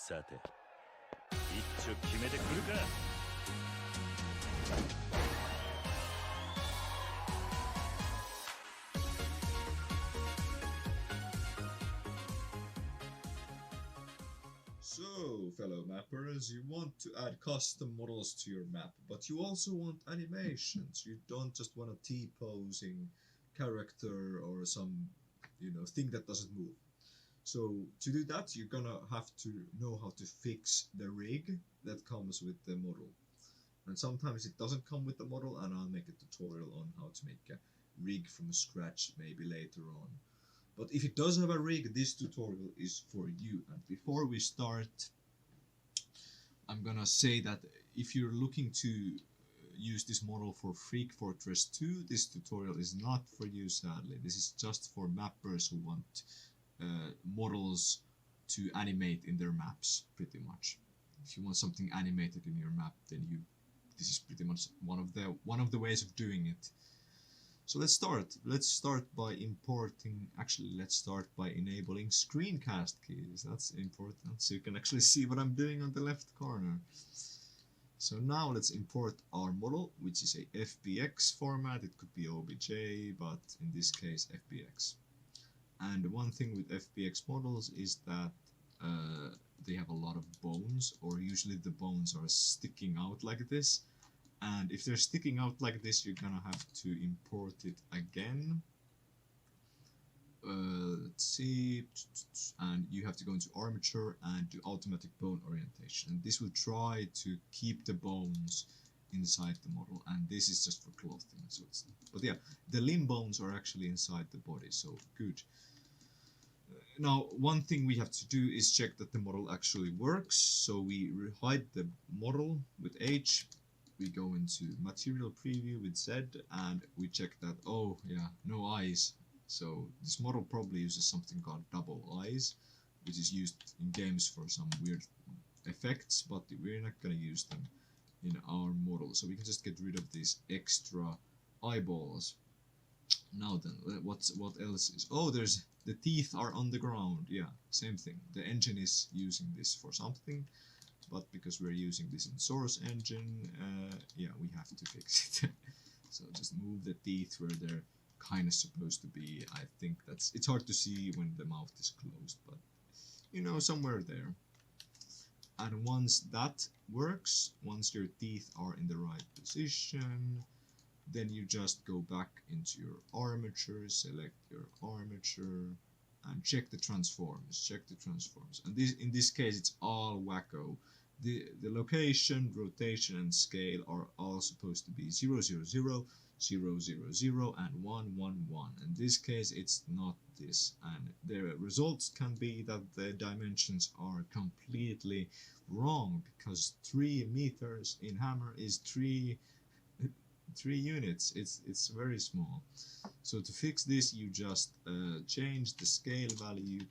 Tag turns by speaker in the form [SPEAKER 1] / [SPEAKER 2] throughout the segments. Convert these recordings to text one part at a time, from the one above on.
[SPEAKER 1] さて一丁決めてくるか。
[SPEAKER 2] So, fellow mappers, you want to add custom models to your map, but you also want animations. You don't just want a T-posing character or some, thing that doesn't move. So to do that, you're gonna have to know how to fix the rig that comes with the model. And sometimes it doesn't come with the model, and I'll make a tutorial on how to make a rig from scratch maybe later on. But if it does have a rig, this tutorial is for you. And before we start, I'm gonna say that if you're looking to use this model for Freak Fortress 2, this tutorial is not for you, sadly. This is just for mappers who want models to animate in their maps, pretty much. If you want something animated in your map, then this is pretty much one of the ways of doing it. So let's start. Let's start by enabling screencast keys. That's important, so you can actually see what I'm doing on the left corner. So now let's import our model, which is a FBX format. It could be OBJ, but in this case FBX. And one thing with FBX models is that they have a lot of bones, or usually the bones are sticking out like this. And if they're sticking out like this, you're gonna have to import it again. Let's see, and you have to go into armature and do automatic bone orientation. And this will try to keep the bones inside the model, and this is just for clothing. So but yeah, the limb bones are actually inside the body, so good. Now, one thing we have to do is check that the model actually works. So we hide the model with H. We go into material preview with Z, and we check that, oh yeah, no eyes. So this model probably uses something called double eyes, which is used in games for some weird effects, but we're not going to use them in our model. So we can just get rid of these extra eyeballs. Now then, what else is... Oh, the teeth are on the ground. Yeah, same thing. The engine is using this for something, but because we're using this in source engine, yeah, we have to fix it. So just move the teeth where they're kind of supposed to be. I think it's hard to see when the mouth is closed, but somewhere there. And once that works, once your teeth are in the right position, then you just go back into your armature, select your armature, and check the transforms. And in this case, it's all wacko. The location, rotation, and scale are all supposed to be 0, 0, 0, 0, 0, 0, and 1, 1, 1. In this case, it's not this. And the results can be that the dimensions are completely wrong, because 3 meters in Hammer is 3 units. It's very small. So to fix this, you just change the scale value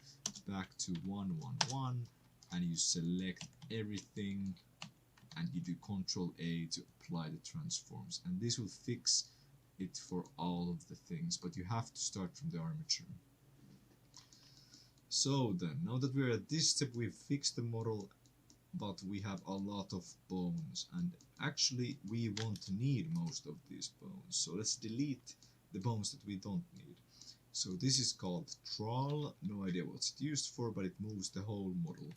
[SPEAKER 2] back to 1, 1, 1, and you select everything, and you do Ctrl A to apply the transforms, and this will fix it for all of the things, but you have to start from the armature. So then, now that we're at this step, we've fixed the model, but we have a lot of bones, and actually we won't need most of these bones, so let's delete the bones that we don't need. So this is called trawl. No idea what's it used for, but it moves the whole model.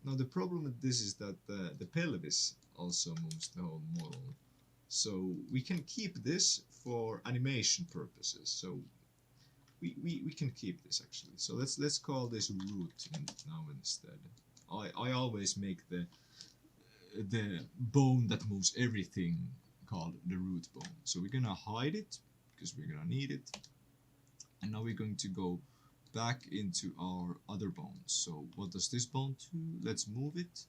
[SPEAKER 2] Now the problem with this is that the pelvis also moves the whole model, so we can keep this for animation purposes. So we can keep this actually. So let's call this root now instead. I always make the bone that moves everything called the root bone. So we're gonna hide it because we're gonna need it, and now we're going to go back into our other bones. So what does this bone do? Let's move it.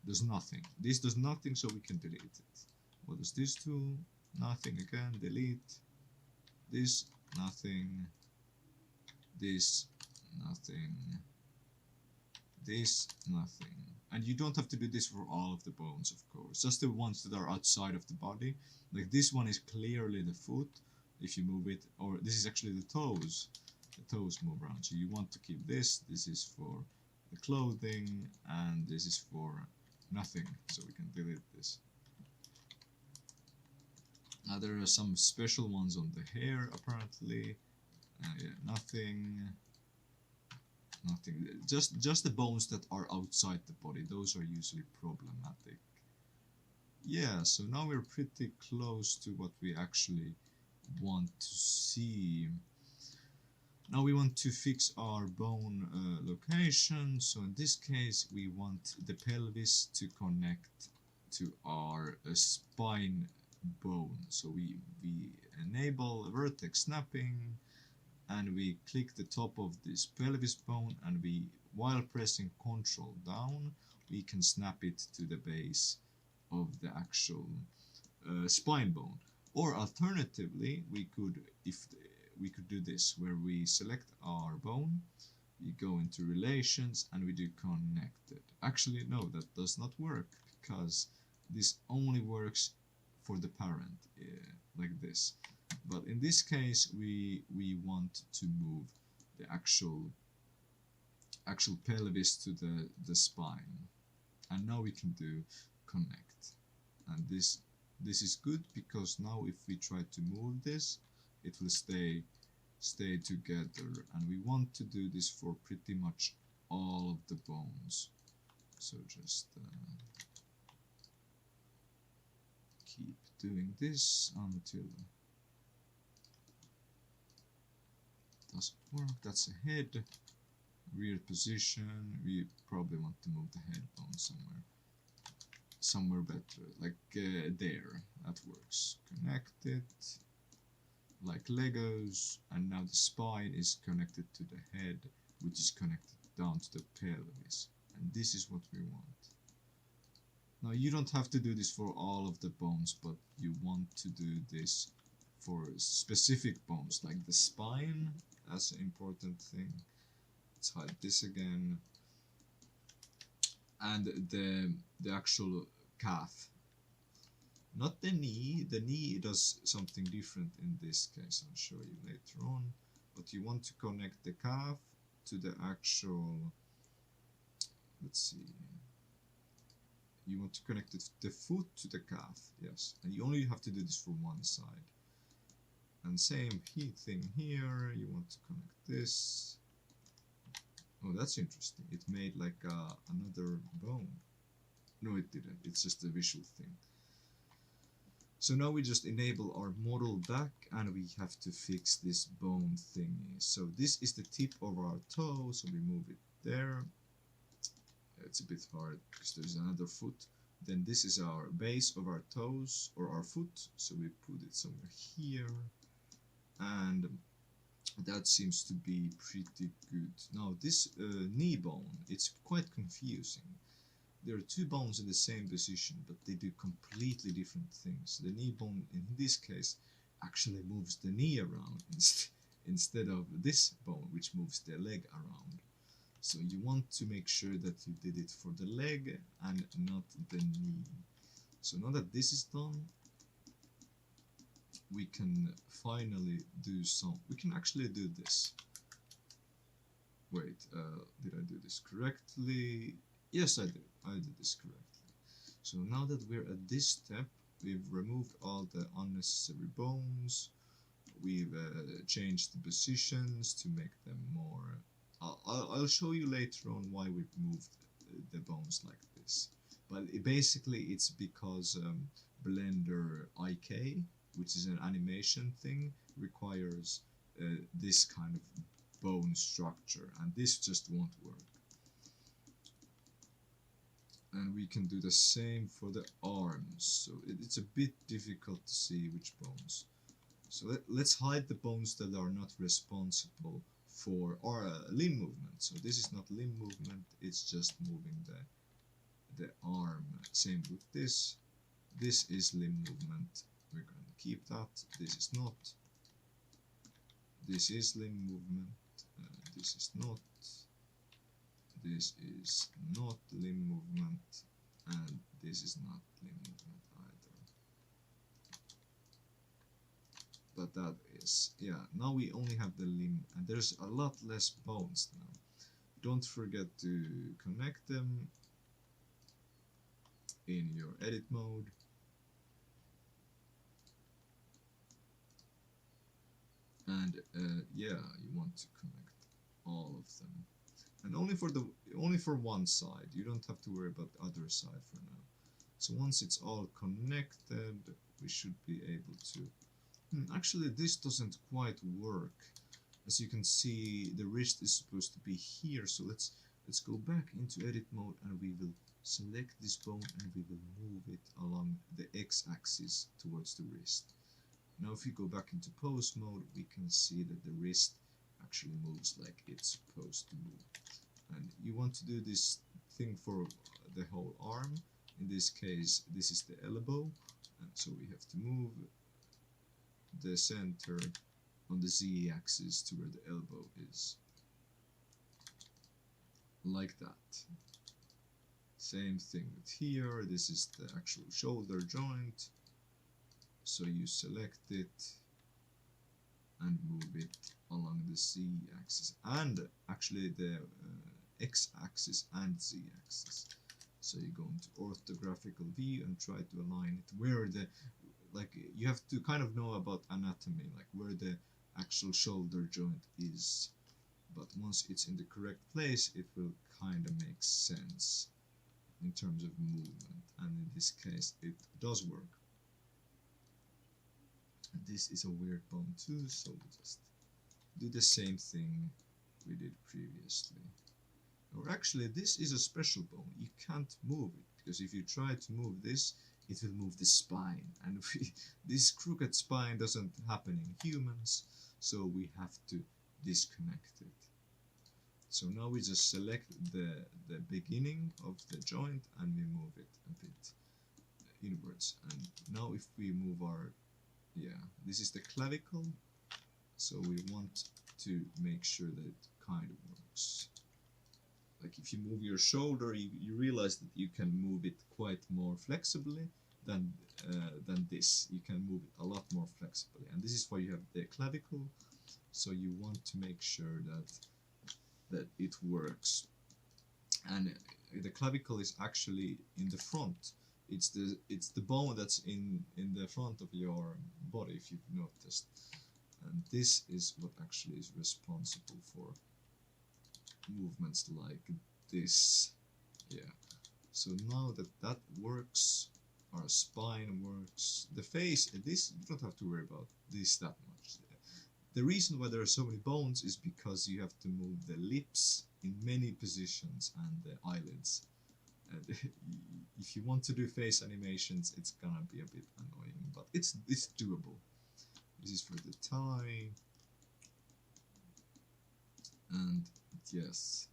[SPEAKER 2] There's nothing. This does nothing, so we can delete it. What does this do? Nothing again. Delete. This, nothing. This, nothing. This, nothing. And you don't have to do this for all of the bones, of course. Just the ones that are outside of the body. Like this one is clearly the foot, if you move it. Or this is actually the toes. The toes move around. So you want to keep this. This is for the clothing, and this is for nothing, so we can delete this. Now there are some special ones on the hair apparently. Yeah, nothing. Just the bones that are outside the body, those are usually problematic. Yeah, so now we're pretty close to what we actually want to see. Now we want to fix our bone location. So in this case we want the pelvis to connect to our spine bone. So we enable vertex snapping, and we click the top of this pelvis bone, and we, while pressing Ctrl down, we can snap it to the base of the actual spine bone. Or alternatively, we could do this, where we select our bone, we go into relations, and we do connected. Actually, no, that does not work, because this only works for the parent, like this. But in this case, we want to move the actual pelvis to the spine, and now we can do connect. And this is good, because now if we try to move this, it will stay together, and we want to do this for pretty much all of the bones. So just keep doing this until it doesn't work. That's a head. Rear position, we probably want to move the head bone somewhere better, like there. That works. Connect it like Legos, and now the spine is connected to the head, which is connected down to the pelvis, and this is what we want. Now you don't have to do this for all of the bones, but you want to do this for specific bones, like the spine. That's an important thing. Let's hide this again. And the actual calf. Not the knee. The knee does something different in this case. I'll show you later on. But you want to connect the calf to the actual... Let's see. You want to connect the foot to the calf. Yes. And you only have to do this for one side. And same thing here. You want to connect this. Oh, that's interesting. It made like another bone. No, it didn't. It's just a visual thing. So now we just enable our model back, and we have to fix this bone thingy. So this is the tip of our toe, so we move it there. It's a bit hard because there's another foot. Then this is our base of our toes, or our foot, so we put it somewhere here. And that seems to be pretty good. Now this knee bone, it's quite confusing. There are two bones in the same position, but they do completely different things. The knee bone in this case actually moves the knee around instead of this bone, which moves the leg around. So you want to make sure that you did it for the leg and not the knee. So now that this is done, we can finally do we can actually do this. Wait, did I do this correctly? Yes, I did. I did this correctly. So now that we're at this step, we've removed all the unnecessary bones. We've changed the positions to make them more... I'll show you later on why we've moved the bones like this. But basically it's because Blender IK, which is an animation thing, requires this kind of bone structure, and this just won't work. And we can do the same for the arms, so it's a bit difficult to see which bones. So let's hide the bones that are not responsible for our limb movement. So this is not limb movement, it's just moving the arm. Same with this. This is limb movement. We're going to keep that. This is not. This is limb movement. This is not. This is not limb movement, and this is not limb movement either. But that is, yeah, now we only have the limb, and there's a lot less bones now. don't forget to connect them in your edit mode. And yeah, you want to connect all of them, and only for one side. You don't have to worry about the other side for now. So once it's all connected, we should be able to. Actually, this doesn't quite work. As you can see, the wrist is supposed to be here. So let's go back into edit mode, and we will select this bone, and we will move it along the x-axis towards the wrist. Now if we go back into pose mode, we can see that the wrist actually moves like it's supposed to move. And you want to do this thing for the whole arm. In this case, this is the elbow, and so we have to move the center on the z-axis to where the elbow is. Like that. Same thing with here. This is the actual shoulder joint. So you select it and move it along the z-axis, and actually the x-axis and z-axis. So you go into orthographical view and try to align it where the, like, you have to kind of know about anatomy, like where the actual shoulder joint is. But once it's in the correct place, it will kind of make sense in terms of movement, and in this case it does work. This is a weird bone too, so we just do the same thing we did previously. Or actually, this is a special bone. You can't move it, because if you try to move this, it will move the spine. And this crooked spine doesn't happen in humans, so we have to disconnect it. So now we just select the beginning of the joint, and we move it a bit inwards. And now if we move our, this is the clavicle, so we want to make sure that it kind of works. Like if you move your shoulder, you realize that you can move it quite more flexibly than this. You can move it a lot more flexibly, and this is why you have the clavicle. So you want to make sure that it works. And the clavicle is actually in the front. It's the bone that's in the front of your body, if you've noticed. And this is what actually is responsible for movements like this. So now that works, our spine works, the face, this you don't have to worry about this that much. The reason why there are so many bones is because you have to move the lips in many positions and the eyelids. And if you want to do face animations, it's gonna be a bit annoying, but it's doable. This is for the tie, and yes,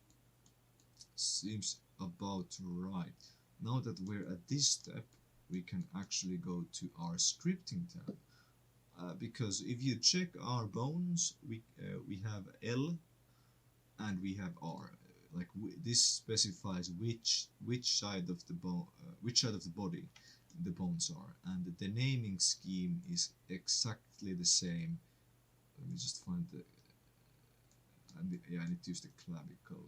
[SPEAKER 2] seems about right. Now that we're at this step, we can actually go to our scripting tab, because if you check our bones, we have L and we have R. Like this specifies which side of the bone, which side of the body the bones are, and the naming scheme is exactly the same. Let me just find the. I need to use the clavicle.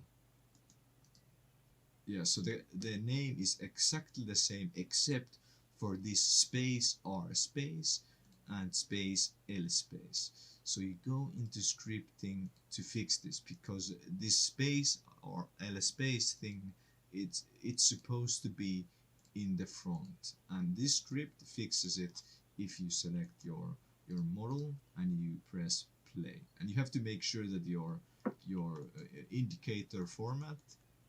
[SPEAKER 2] So the name is exactly the same except for this space R space and space L space. So you go into scripting to fix this, because this space or L space thing, it's supposed to be in the front, and this script fixes it if you select your model and you press play. And you have to make sure that your indicator format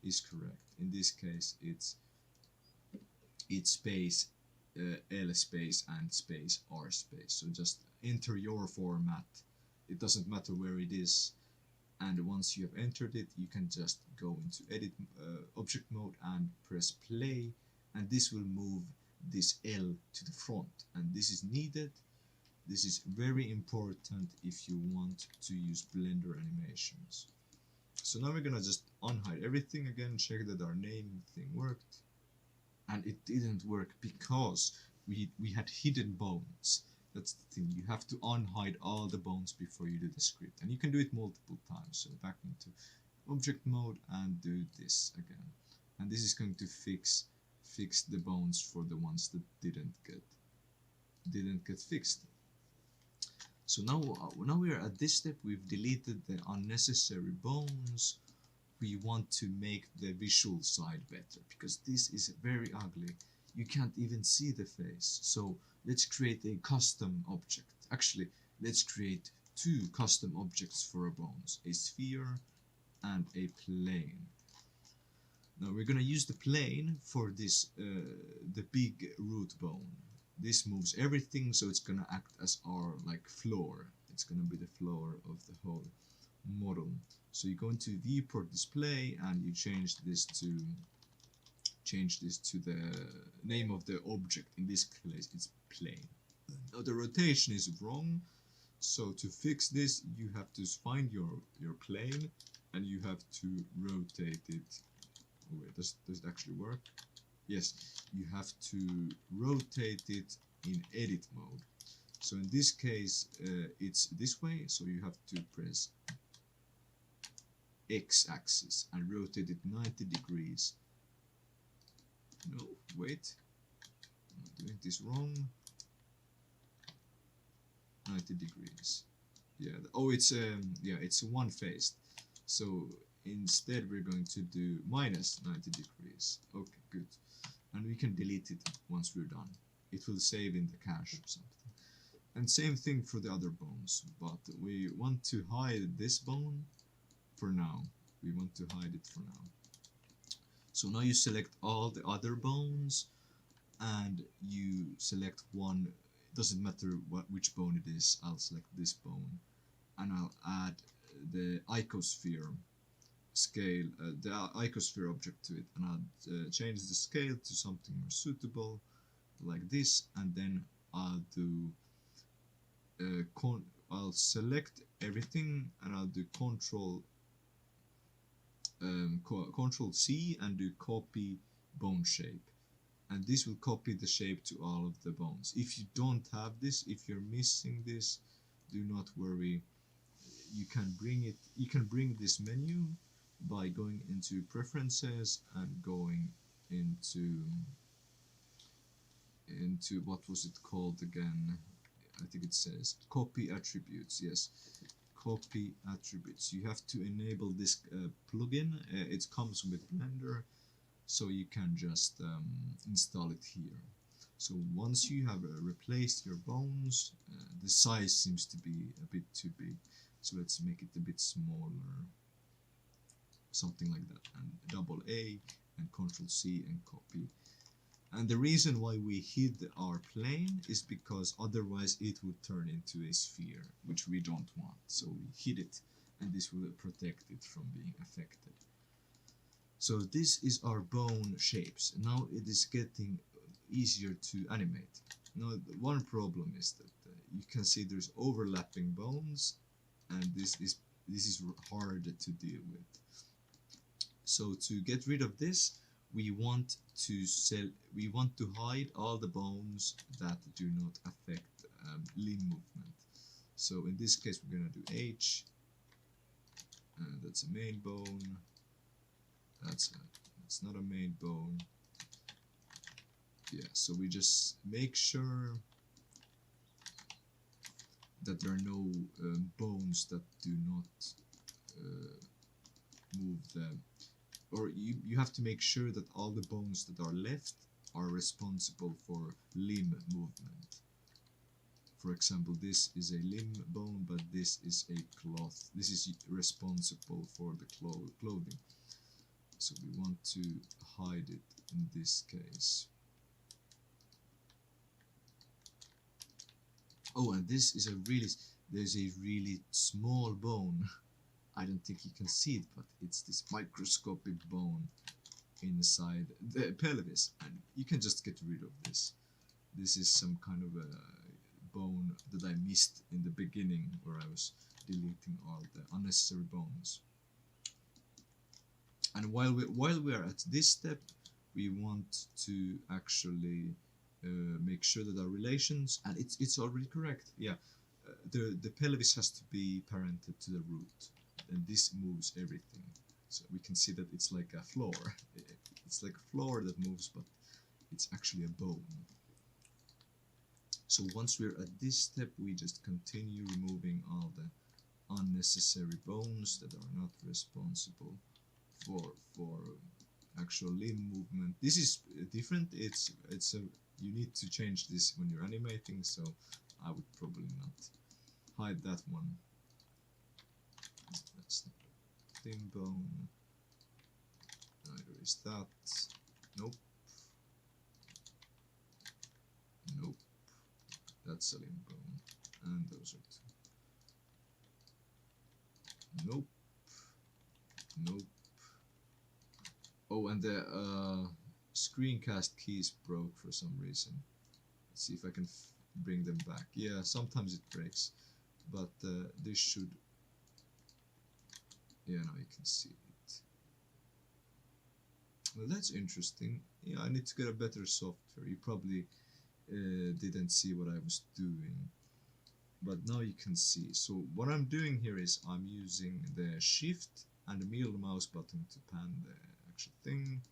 [SPEAKER 2] is correct. In this case, it's space L space and space R space. So just enter your format. It doesn't matter where it is. And once you have entered it, you can just go into edit object mode and press play, and this will move this L to the front. And this is needed. This is very important if you want to use Blender animations. So now we're gonna just unhide everything again, check that our naming thing worked. And it didn't work because we had hidden bones. That's the thing, you have to unhide all the bones before you do the script, and you can do it multiple times. So back into object mode and do this again, and this is going to fix the bones for the ones that didn't get fixed. So now we are at this step. We've deleted the unnecessary bones. We want to make the visual side better because this is very ugly. You can't even see the face. So let's create a custom object. Actually, let's create two custom objects for our bones, a sphere and a plane. Now we're gonna use the plane for this, the big root bone. This moves everything, so it's gonna act as our like floor. It's gonna be the floor of the whole model. So you go into viewport display and you change this to the name of the object. In this case, it's plane. Now the rotation is wrong. So to fix this, you have to find your plane and you have to rotate it. Oh wait, does it actually work? Yes, you have to rotate it in edit mode. So in this case, it's this way, so you have to press X axis and rotate it 90 degrees. No, wait, I'm doing this wrong. 90 degrees. Yeah, oh, it's one-faced. So instead we're going to do minus 90 degrees. Okay, good. And we can delete it once we're done. It will save in the cache or something. And same thing for the other bones, but we want to hide this bone for now. We want to hide it for now. So now you select all the other bones and you select one. It doesn't matter which bone it is. I'll select this bone and I'll add the icosphere scale, the icosphere object to it, and I'll change the scale to something more suitable like this, and then I'll do I'll select everything and I'll do Control C and do copy bone shape, and this will copy the shape to all of the bones. If you don't have this, if you're missing this, do not worry. You can bring this menu by going into preferences and going into what was it called again? I think it says copy attributes. Yes, copy attributes. You have to enable this plugin. It comes with Blender, so you can just install it here. So once you have replaced your bones, the size seems to be a bit too big. So let's make it a bit smaller, something like that, and double A and Control C and copy. And the reason why we hid our plane is because otherwise it would turn into a sphere, which we don't want. So we hid it, and this will protect it from being affected. So this is our bone shapes. Now it is getting easier to animate. Now one problem is that you can see there's overlapping bones, and this is hard to deal with. So to get rid of this, we want to hide all the bones that do not affect limb movement. So in this case, we're gonna do H, and that's a main bone. That's not a main bone. Yeah. So we just make sure that there are no bones that do not move them, or you have to make sure that all the bones that are left are responsible for limb movement. For example, this is a limb bone, but this is a cloth. This is responsible for the clothing. So we want to hide it in this case. Oh, and this is there's a really small bone. I don't think you can see it, but it's this microscopic bone inside the pelvis, and you can just get rid of this. This is some kind of a bone that I missed in the beginning, where I was deleting all the unnecessary bones. And while we are at this step, we want to actually make sure that our relations, and it's already correct. Yeah, the pelvis has to be parented to the root, and this moves everything. So we can see that it's like a floor. It's like a floor that moves, but it's actually a bone. So once we're at this step, we just continue removing all the unnecessary bones that are not responsible for actual limb movement. This is different. It's a you need to change this when you're animating, so I would probably not hide that one. That's not a thin bone. Neither is that. Nope. Nope. That's a limb bone. And those are two. Nope. Nope. Oh, and the screencast keys broke for some reason. Let's see if I can bring them back. Yeah, sometimes it breaks, but this should. Yeah, now you can see it. Well, that's interesting. Yeah, I need to get a better software. You probably didn't see what I was doing, but now you can see. So what I'm doing here is I'm using the shift and the middle mouse button to pan the actual thing.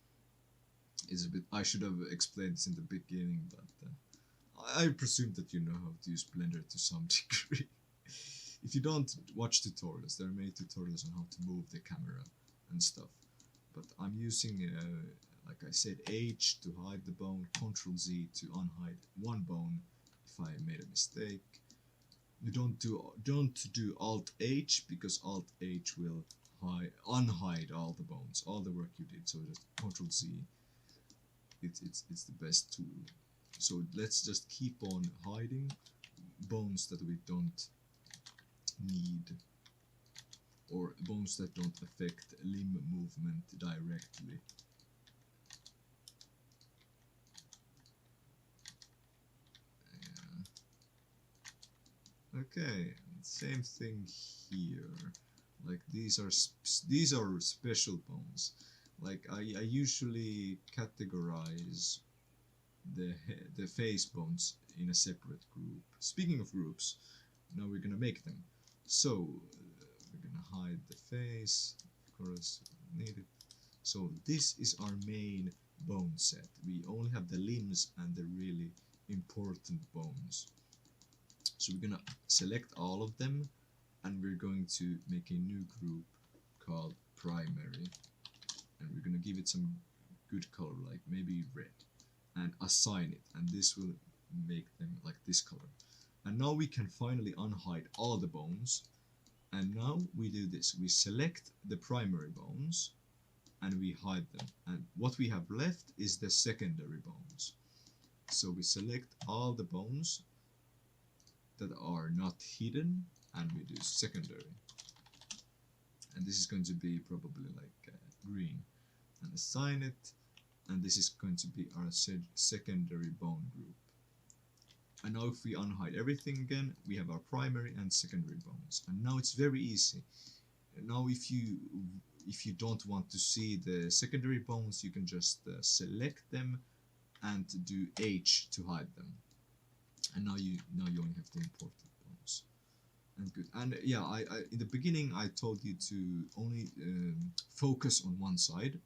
[SPEAKER 2] It's a bit. I should have explained this in the beginning, but I presume that you know how to use Blender to some degree. If you don't watch tutorials, there are many tutorials on how to move the camera and stuff. But I'm using, like I said, H to hide the bone, Ctrl Z to unhide one bone if I made a mistake. You don't do Alt H, because Alt H will unhide all the bones, all the work you did. So just Ctrl Z. It's the best tool. So let's just keep on hiding bones that we don't need, or bones that don't affect limb movement directly. Yeah. Okay, same thing here. Like these are special bones. Like I usually categorize the face bones in a separate group. Speaking of groups, now we're gonna make them. So we're gonna hide the face, of course needed. So this is our main bone set. We only have the limbs and the really important bones. So we're gonna select all of them, and we're going to make a new group called primary, and we're gonna give it some good color, like maybe red, and assign it, and this will make them like this color. And now we can finally unhide all the bones. And now we do this. We select the primary bones and we hide them. And what we have left is the secondary bones. So we select all the bones that are not hidden and we do secondary. And this is going to be probably like green. And assign it. And this is going to be our secondary bone group. And now if we unhide everything again, we have our primary and secondary bones. And now it's very easy. Now if you don't want to see the secondary bones, you can just select them and do H to hide them. And now you only have the important bones. And good. And yeah, I in the beginning I told you to only focus on one side,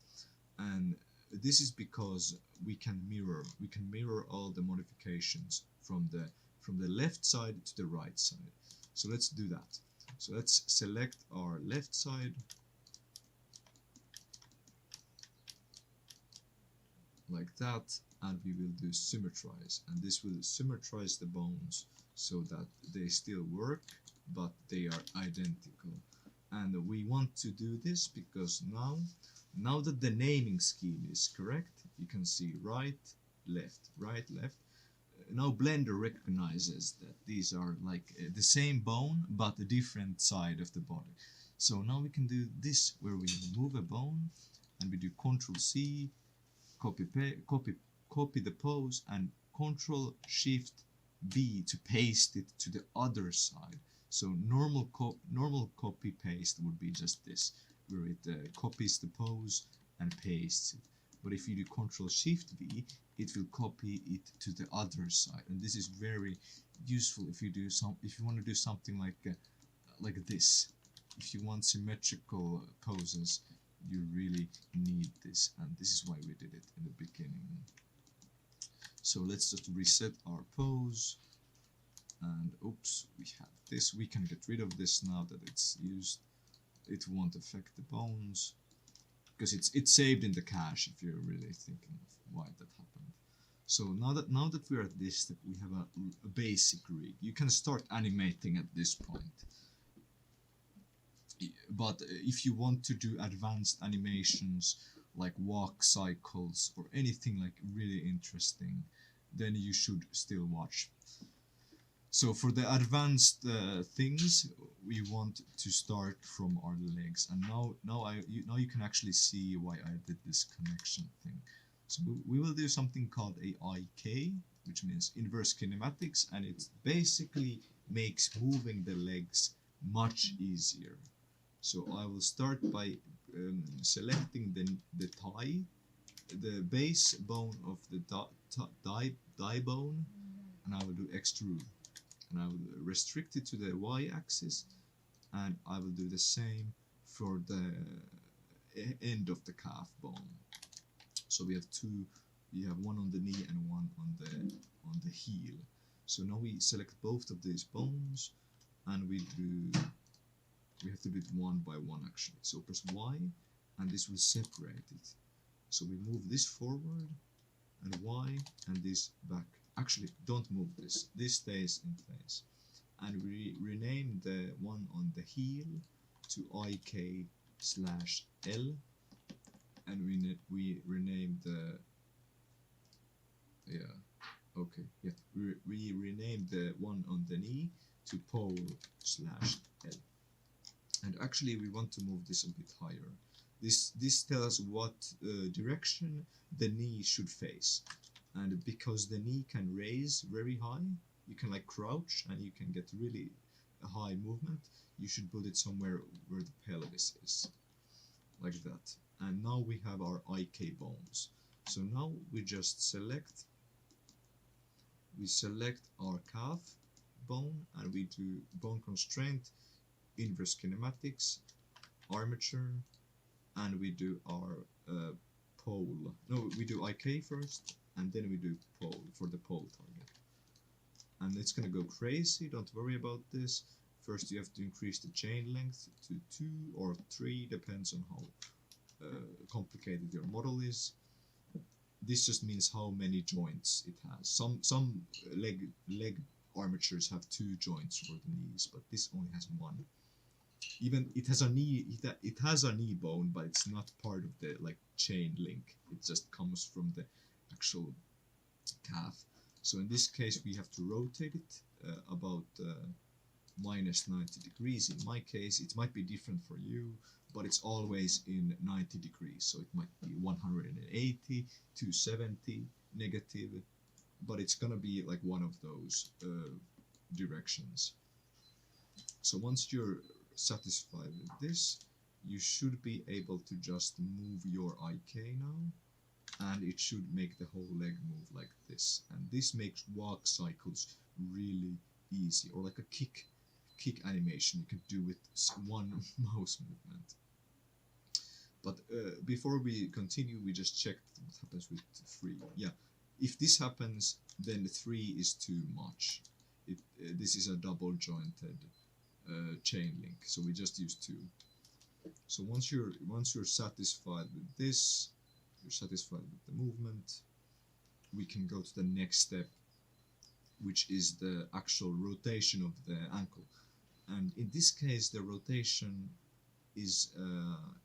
[SPEAKER 2] and this is because we can mirror all the modifications from the left side to the right side. So let's do that. So let's select our left side, like that, and we will do symmetrize, and this will symmetrize the bones so that they still work but they are identical. And we want to do this because now that the naming scheme is correct, you can see right, left, now Blender recognizes that these are like the same bone but a different side of the body. So now we can do this, where we move a bone and we do Ctrl C, copy the pose, and Ctrl Shift B to paste it to the other side. So normal copy paste would be just this, where it copies the pose and pastes it. But if you do Ctrl Shift V, it will copy it to the other side, and this is very useful if you want to do something like this. If you want symmetrical poses, you really need this, and this is why we did it in the beginning. So let's just reset our pose, and oops, we have this. We can get rid of this now that it's used. It won't affect the bones because it's saved in the cache if you're really thinking of why that happened. So now that we're at this step, we have a basic rig. You can start animating at this point. But if you want to do advanced animations like walk cycles or anything like really interesting, then you should still watch. So for the advanced things, we want to start from our legs, and now you can actually see why I did this connection thing. So we will do something called a IK, which means inverse kinematics, and it basically makes moving the legs much easier. So I will start by selecting the thigh, the base bone of the thigh bone, and I will do extrude. And I will restrict it to the y-axis, and I will do the same for the end of the calf bone. So we have two, you have one on the knee and one on the heel. So now we select both of these bones, and we have to do it one by one actually. So press Y, and this will separate it. So we move this forward, and Y, and this back. Actually, don't move this. This stays in place. And we rename the one on the heel to IK/L, and we rename the we rename the one on the knee to pole/L. And actually, we want to move this a bit higher. This tells what direction the knee should face. And because the knee can raise very high, you can like crouch and you can get really a high movement, you should put it somewhere where the pelvis is, like that. And now we have our IK bones. So now we just select our calf bone, and we do bone constraint, inverse kinematics, armature, and we do our pole. No, we do IK first, and then we do pole for the pole target. And it's gonna go crazy, don't worry about this. First you have to increase the chain length to 2 or 3, depends on how complicated your model is. This just means how many joints it has. Some leg armatures have 2 joints for the knees, but this only has 1. Even it has a knee bone, but it's not part of the like chain link. It just comes from the actual calf. So in this case we have to rotate it about minus 90 degrees. In my case it might be different for you, but it's always in 90 degrees. So it might be 180, 270, negative, but it's gonna be like one of those directions. So once you're satisfied with this, you should be able to just move your IK now, and it should make the whole leg move like this. And this makes walk cycles really easy, or like a kick animation you can do with one mouse movement. But before we continue, we just checked what happens with 3. Yeah, if this happens, then 3 is too much. This is a double jointed chain link, so we just use 2. So once you're satisfied with this, you're satisfied with the movement, we can go to the next step, which is the actual rotation of the ankle. And in this case the rotation is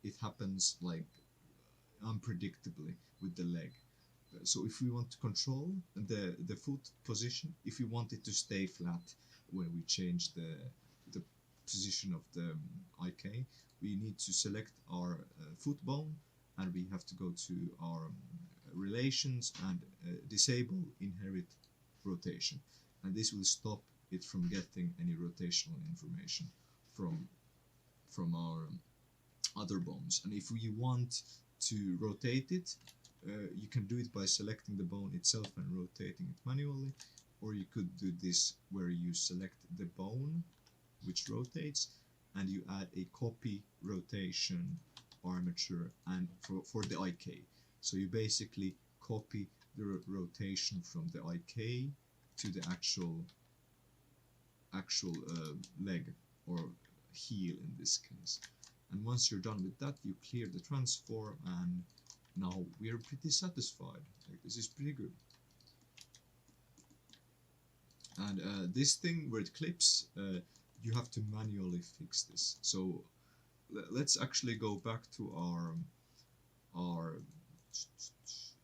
[SPEAKER 2] it happens like unpredictably with the leg. So if we want to control the foot position, if we want it to stay flat when we change the position of the IK, we need to select our foot bone, and we have to go to our relations and disable inherit rotation, and this will stop it from getting any rotational information from our other bones. And if we want to rotate it, you can do it by selecting the bone itself and rotating it manually, or you could do this where you select the bone which rotates and you add a copy rotation armature and for the IK. So you basically copy the rotation from the IK to the actual leg or heel in this case. And once you're done with that, you clear the transform, and now we're pretty satisfied. Like, this is pretty good. And this thing where it clips, you have to manually fix this. So let's actually go back to our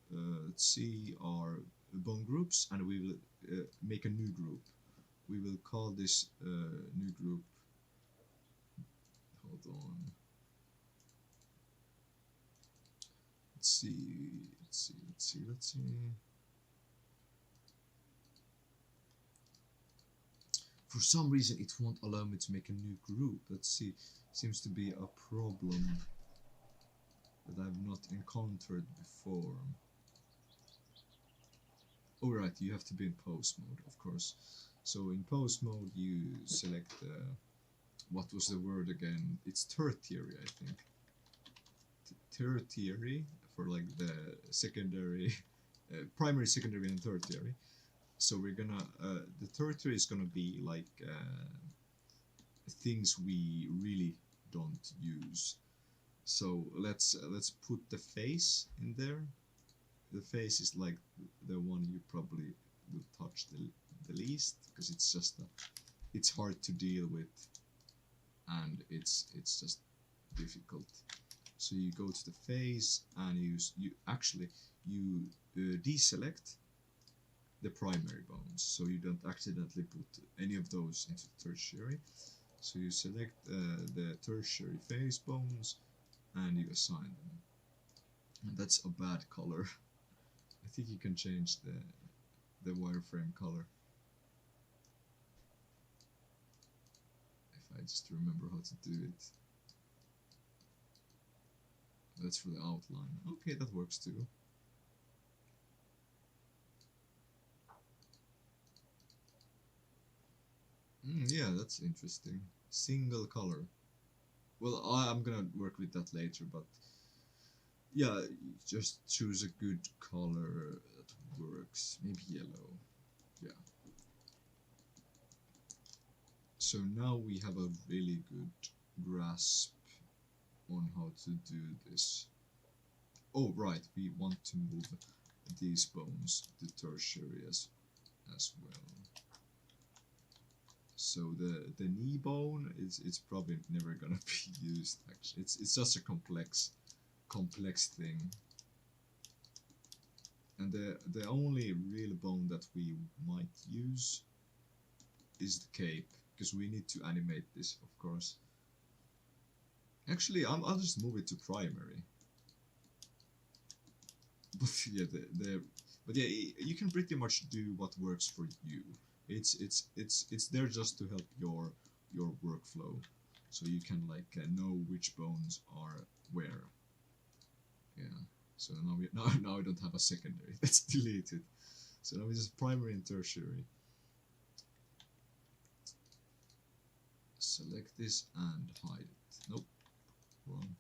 [SPEAKER 2] let's see, our bone groups, and we will make a new group. We will call this new group, hold on, let's see. For some reason it won't allow me to make a new group. Let's see, seems to be a problem that I've not encountered before. Oh right, you have to be in pose mode, of course. So in pose mode you select what was the word again? It's tertiary, I think. Tertiary, for like the secondary, primary, secondary, and tertiary. So we're gonna the tertiary is gonna be like things we really don't use. So let's put the face in there. The face is like the one you probably will touch the least, because it's just it's hard to deal with, and it's just difficult. So you go to the face and you deselect the primary bones, so you don't accidentally put any of those into tertiary. So you select the tertiary face bones and you assign them. And that's a bad color. I think you can change the wireframe color. If I just remember how to do it. That's for the outline. Okay, that works too. Yeah, that's interesting. Single color. Well, I'm gonna work with that later, but yeah, just choose a good color that works. Maybe yellow. Yeah. So now we have a really good grasp on how to do this. Oh right, we want to move these bones to tertiary as well. So the knee bone it's probably never gonna be used. Actually, it's just a complex thing. And the only real bone that we might use is the cape, because we need to animate this, of course. Actually, I'll just move it to primary. But yeah, but yeah, you can pretty much do what works for you. It's there just to help your workflow, so you can like know which bones are where. Yeah. So now we don't have a secondary. That's deleted. So now we just primary and tertiary. Select this and hide it. Nope. Wrong.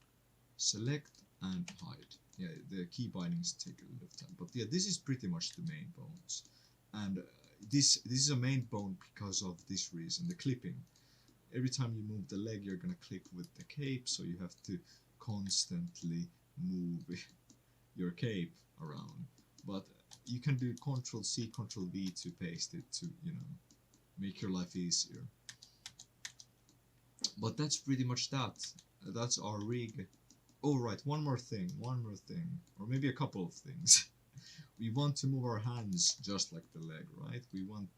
[SPEAKER 2] Select and hide. Yeah, the key bindings take a little time, but yeah, this is pretty much the main bones, and this is a main bone because of this reason, the clipping. Every time you move the leg, you're gonna clip with the cape, so you have to constantly move your cape around. But you can do Ctrl+C, Ctrl+V to paste it to, you know, make your life easier. But that's pretty much that. That's our rig. Oh right, one more thing, or maybe a couple of things. We want to move our hands just like the leg, right? We want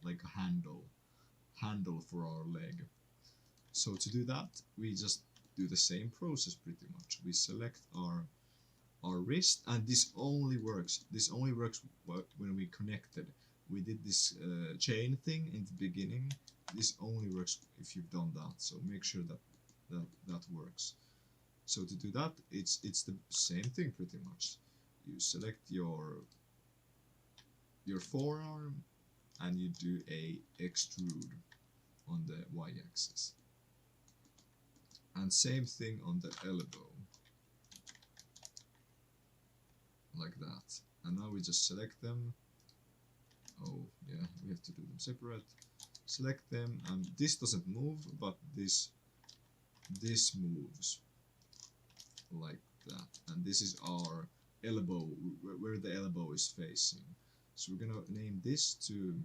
[SPEAKER 2] like a handle for our leg. So to do that, we just do the same process pretty much. We select our wrist, and this only works when we connected. We did this chain thing in the beginning. This only works if you've done that, so make sure that works. So to do that, it's the same thing pretty much. You select your forearm and you do a extrude on the y-axis, and same thing on the elbow. like that. And now we just select them. Oh yeah, we have to do them separate. Select them, and this doesn't move, but this moves like that. And this is our elbow, where the elbow is facing. So we're gonna name this to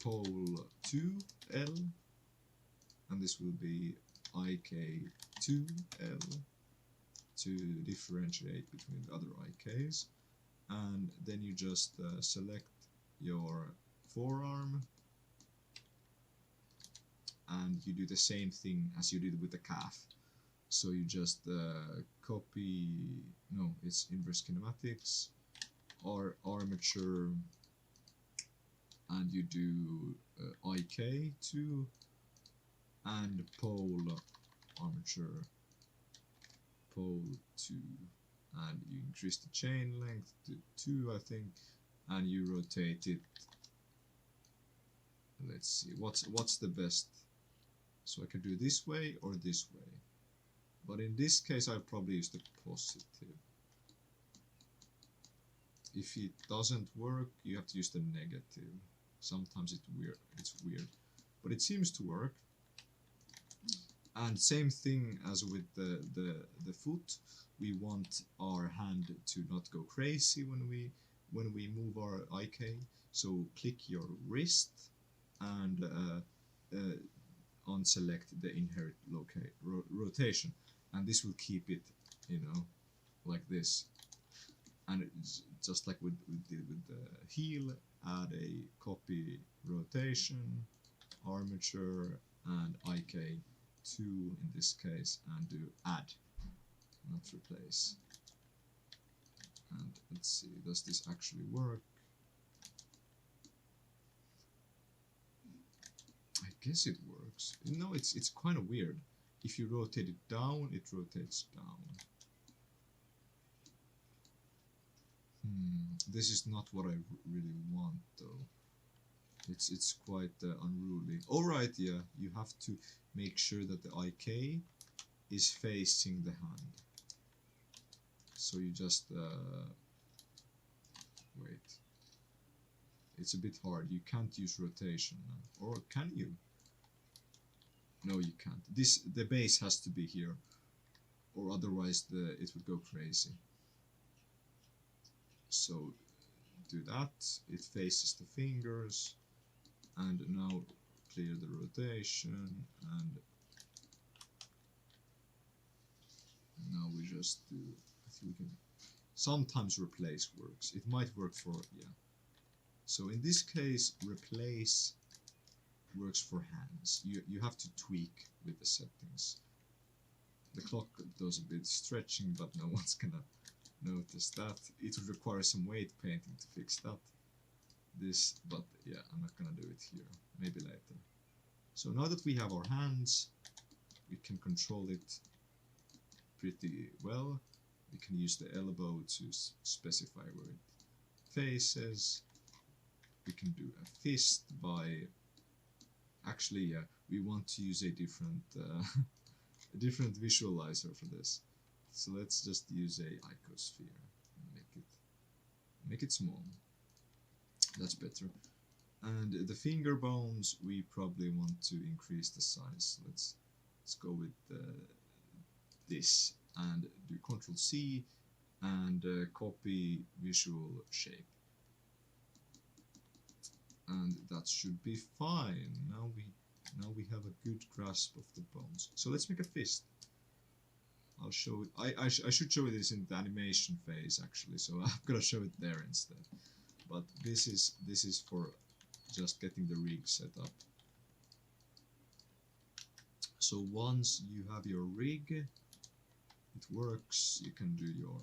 [SPEAKER 2] pole 2L, and this will be IK2L to differentiate between the other IKs. And then you just select your forearm, and you do the same thing as you did with the calf. So you just copy, no, it's inverse kinematics, or armature, and you do IK2 and pole armature pole 2, and you increase the chain length to 2, I think, and you rotate it. Let's see, what's the best? So I can do this way or this way, but in this case I'll probably use the positive. If it doesn't work, you have to use the negative. Sometimes it's weird, but it seems to work. And same thing as with the foot, we want our hand to not go crazy when we move our IK. So click your wrist and unselect the inherit rotation, and this will keep it, you know, like this. And it's just like we did with the heel, add a copy rotation, armature, and IK2 in this case, and do add, not replace. And let's see, does this actually work? I guess it works. You know, it's kind of weird. If you rotate it down, it rotates down. This is not what I really want, though. It's quite unruly. Alright, yeah, you have to make sure that the IK is facing the hand. So you just wait. It's a bit hard. You can't use rotation now. Or can you? No, you can't. The base has to be here, or otherwise it would go crazy. So do that. It faces the fingers, and now clear the rotation, and now we just do, I think we can, sometimes replace works. It might work for, yeah. So in this case, replace works for hands. You have to tweak with the settings. The clock does a bit stretching, but no one's gonna notice that. It would require some weight painting to fix that. But yeah, I'm not gonna do it here. Maybe later. So now that we have our hands, we can control it pretty well. We can use the elbow to specify where it faces. We can do a fist by, actually, yeah, we want to use a different a different visualizer for this. So let's just use a icosphere and make it small. That's better. And the finger bones, we probably want to increase the size. Let's go with this, and do Ctrl C and copy visual shape. And that should be fine. Now we have a good grasp of the bones. So let's make a fist. I'll show it. I should show this in the animation phase actually, so I'm gonna show it there instead. But this is for just getting the rig set up. So once you have your rig, it works. You can do your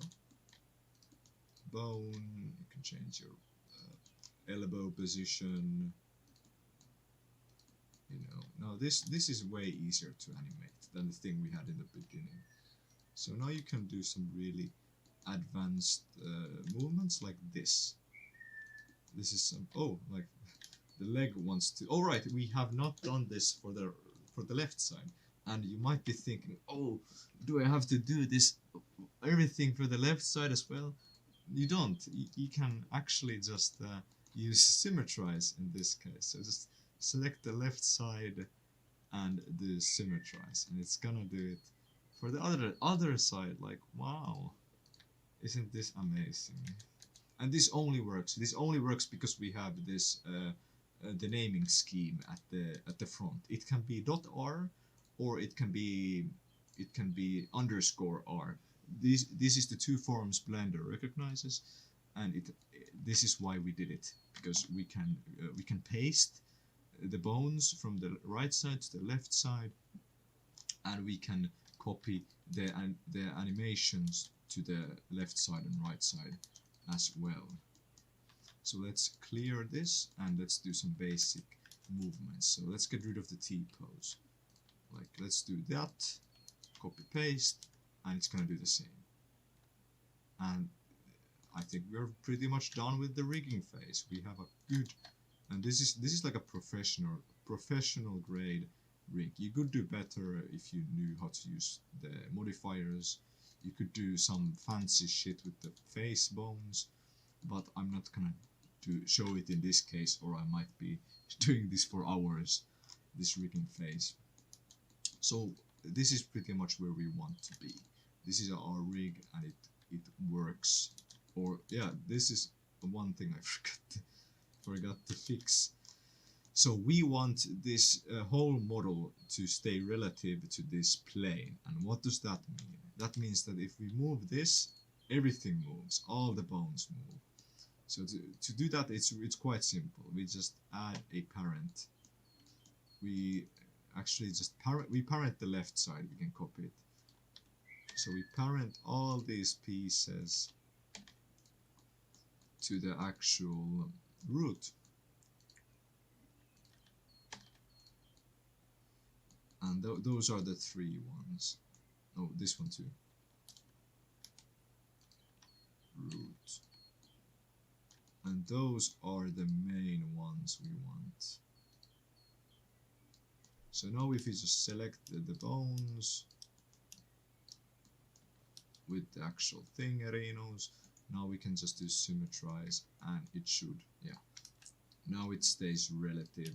[SPEAKER 2] bone. You can change your elbow position. You know, now this is way easier to animate than the thing we had in the beginning. So now you can do some really advanced movements like this. This is some, oh, like the leg wants to. All right, we have not done this for the left side. And you might be thinking, oh, do I have to do this everything for the left side as well? You don't. You can actually just use symmetrize in this case. So just select the left side and do symmetrize, and it's gonna do it for the other side. Like, wow, isn't this amazing? And this only works. This only works because we have this the naming scheme at the front. It can be .r, or it can be _r. This is the two forms Blender recognizes, and this is why we did it, because we can paste the bones from the right side to the left side, and we can copy the animations to the left side and right side as well. So let's clear this and let's do some basic movements. So let's get rid of the T-pose. Like, let's do that, copy paste, and it's gonna do the same. And I think we're pretty much done with the rigging phase. We have a good, and this is like a professional grade rig. You could do better if you knew how to use the modifiers. You could do some fancy shit with the face bones, but I'm not gonna show it in this case, or I might be doing this for hours, this rigging phase. So this is pretty much where we want to be. This is our rig, and it works. Or yeah, this is one thing I forgot to fix. So we want this whole model to stay relative to this plane. And what does that mean? That means that if we move this, everything moves, all the bones move. So to do that, it's quite simple. We just add a parent. We actually just parent the left side. We can copy it. So we parent all these pieces to the actual root. And those are the three ones. Oh, this one too. Root. And those are the main ones we want. So now if we just select the bones with the actual thingerinos, now we can just do symmetrize, and it should, yeah. Now it stays relative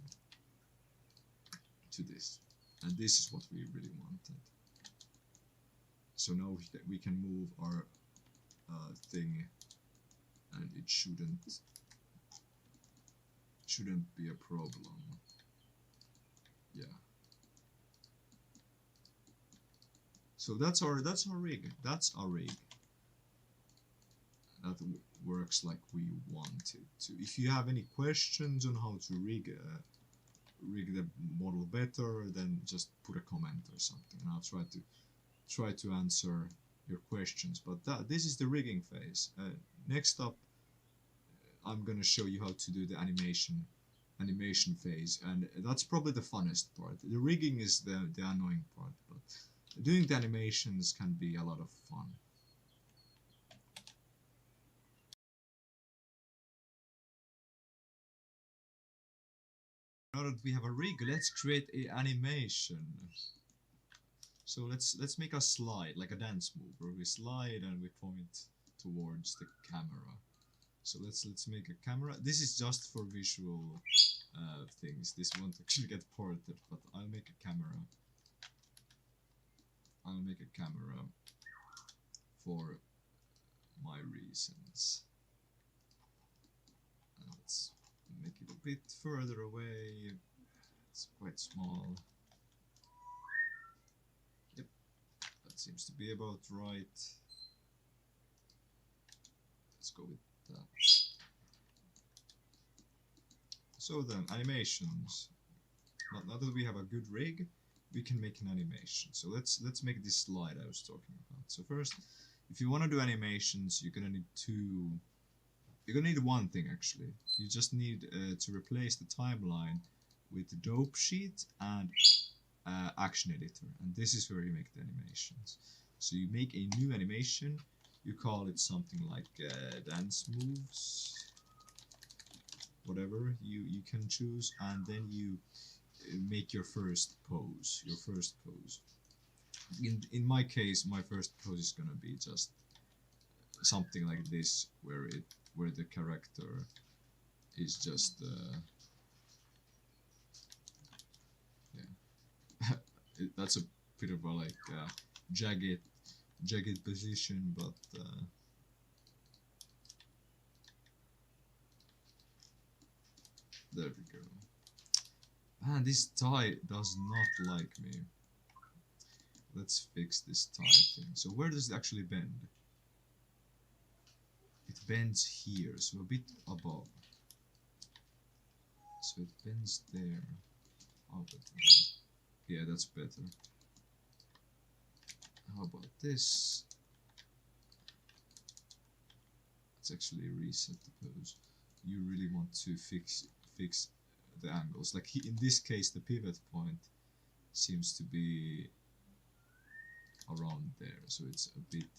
[SPEAKER 2] to this. And this is what we really wanted. So now we can move our thing, and it shouldn't be a problem. Yeah. So that's our rig. That's our rig. That works like we want it to. If you have any questions on how to rig the model better, then just put a comment or something, and I'll try to answer your questions. But this is the rigging phase. Next up, I'm gonna show you how to do the animation phase, and that's probably the funnest part. The rigging is the annoying part, but doing the animations can be a lot of fun. Now that we have a rig, let's create an animation. So let's make a slide, like a dance move, where we slide and we point towards the camera. So let's make a camera. This is just for visual things. This won't actually get ported, but I'll make a camera. I'll make a camera for my reasons. And let's make it a bit further away. It's quite small. Yep, that seems to be about right. Let's go with that. So then, animations. Now that we have a good rig, we can make an animation. So let's make this slide I was talking about. So first, if you want to do animations, you're gonna need one thing actually. You just need to replace the timeline with the dope sheet and action editor, and this is where you make the animations. So you make a new animation. You call it something like dance moves, whatever you can choose, and then you make your first pose. In my case, my first pose is gonna be just something like this, where the character is just that's a bit of a like jagged position, but there we go. Man, this tie does not like me. Let's fix this tie thing. So where does it actually bend? It bends here, so a bit above. So it bends there. Oh, but yeah, that's better. How about this? Let's actually reset the pose. You really want to fix the angles. Like in this case, the pivot point seems to be around there, so it's a bit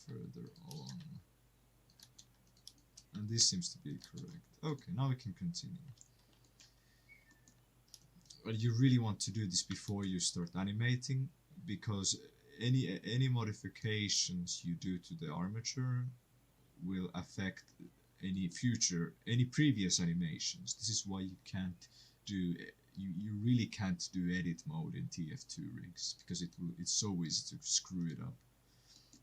[SPEAKER 2] further along. And this seems to be correct. Okay, now we can continue. But you really want to do this before you start animating, because any modifications you do to the armature will affect any previous animations. This is why you can't do you really can't do edit mode in TF2 rigs, because it's so easy to screw it up.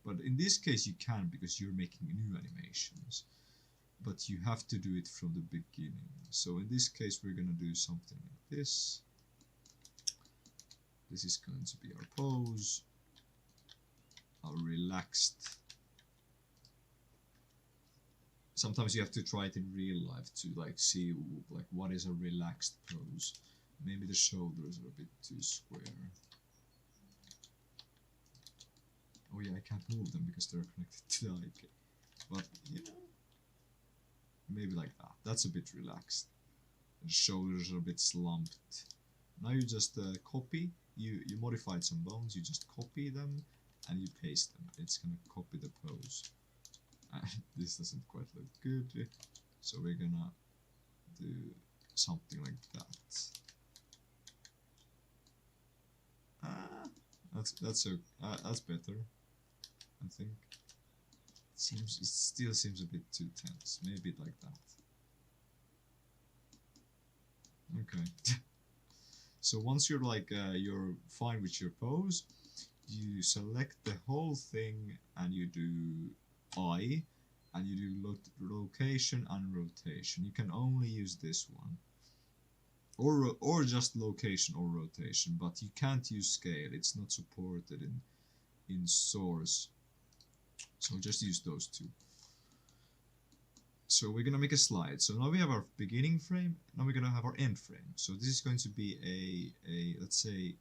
[SPEAKER 2] But in this case you can, because you're making new animations, but you have to do it from the beginning. So in this case we're gonna do something like this. This is going to be our pose, our relaxed. Sometimes you have to try it in real life to like see like what is a relaxed pose. Maybe the shoulders are a bit too square. Oh yeah, I can't move them because they're connected to the eye. But you know, maybe like that. That's a bit relaxed. The shoulders are a bit slumped. Now you just copy. You modified some bones. You just copy them and you paste them. It's gonna copy the pose. This doesn't quite look good, so we're gonna do something like that. That's better, I think. It still seems a bit too tense. Maybe like that. Okay. So once you're like you're fine with your pose, you select the whole thing and you do eye, and you do location and rotation. You can only use this one, or just location or rotation, but you can't use scale. It's not supported in source, so just use those two. So we're gonna make a slide. So now we have our beginning frame. Now we're gonna have our end frame. So this is going to be a let's say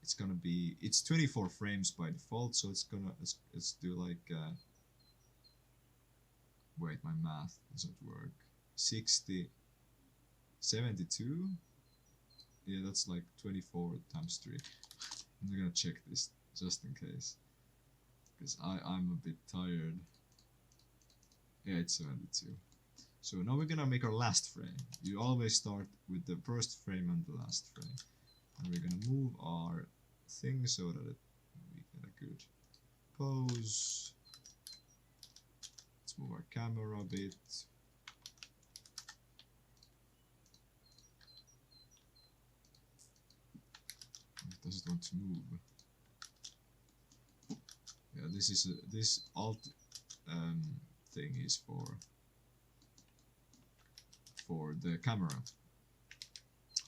[SPEAKER 2] it's 24 frames by default. So let's do like wait, my math doesn't work. 60, 72. Yeah, that's like 24 times 3. I'm gonna check this just in case, because I'm a bit tired. Yeah, it's 72. So now we're gonna make our last frame. You always start with the first frame and the last frame. And we're gonna move our thing so that we get a good pose. Let's move our camera a bit. It doesn't want to move. Yeah, this alt thing is for the camera.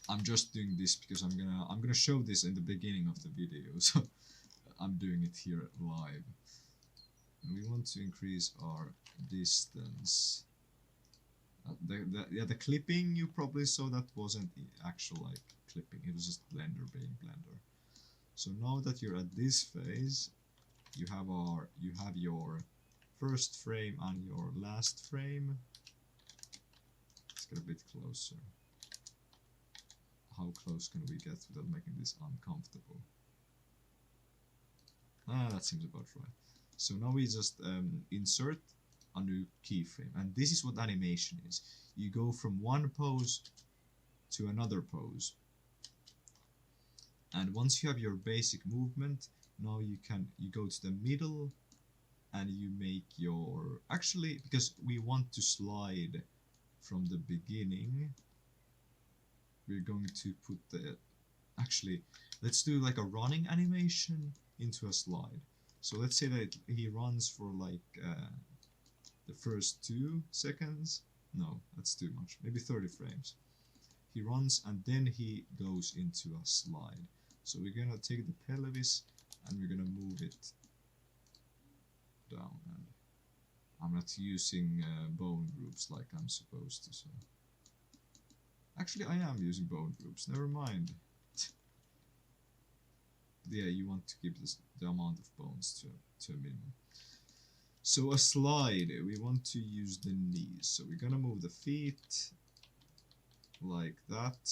[SPEAKER 2] I'm just doing this because I'm gonna show this in the beginning of the video, so I'm doing it here live. And we want to increase our distance. The clipping you probably saw, that wasn't actual like clipping, it was just Blender being Blender. So now that you're at this phase, you have your first frame and your last frame. Let's get a bit closer. How close can we get without making this uncomfortable? That seems about right. So now we just insert a new keyframe, and this is what animation is. You go from one pose to another pose. And once you have your basic movement, now you go to the middle and you make your, actually, because we want to slide from the beginning, we're going to put the, actually, let's do like a running animation into a slide. So let's say that he runs for like the first 2 seconds. No, that's too much. Maybe 30 frames. He runs and then he goes into a slide. So we're gonna take the pelvis and we're gonna move it down. And I'm not using bone groups like I'm supposed to. So actually, I am using bone groups. Never mind. Yeah, you want to keep the amount of bones to a minimum. So a slide, we want to use the knees. So we're gonna move the feet like that,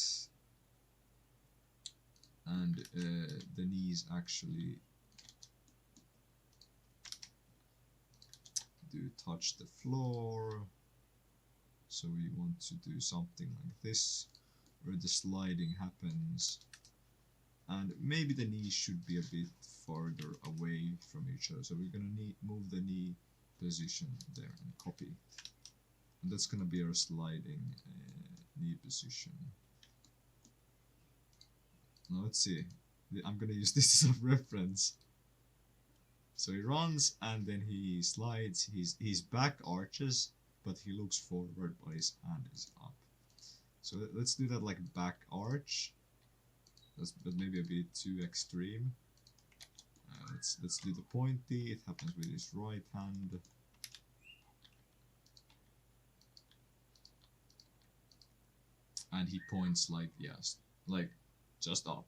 [SPEAKER 2] and the knees actually do touch the floor. So we want to do something like this, where the sliding happens, and maybe the knees should be a bit farther away from each other. So we're gonna move the knee position there and copy it. And that's gonna be our sliding knee position. Now let's see. I'm gonna use this as a reference. So he runs and then he slides. His back arches, but he looks forward, but his hand is up. So let's do that like back arch. That's maybe a bit too extreme. Let's do the pointy. It happens with his right hand. And he points like, yes, like just up.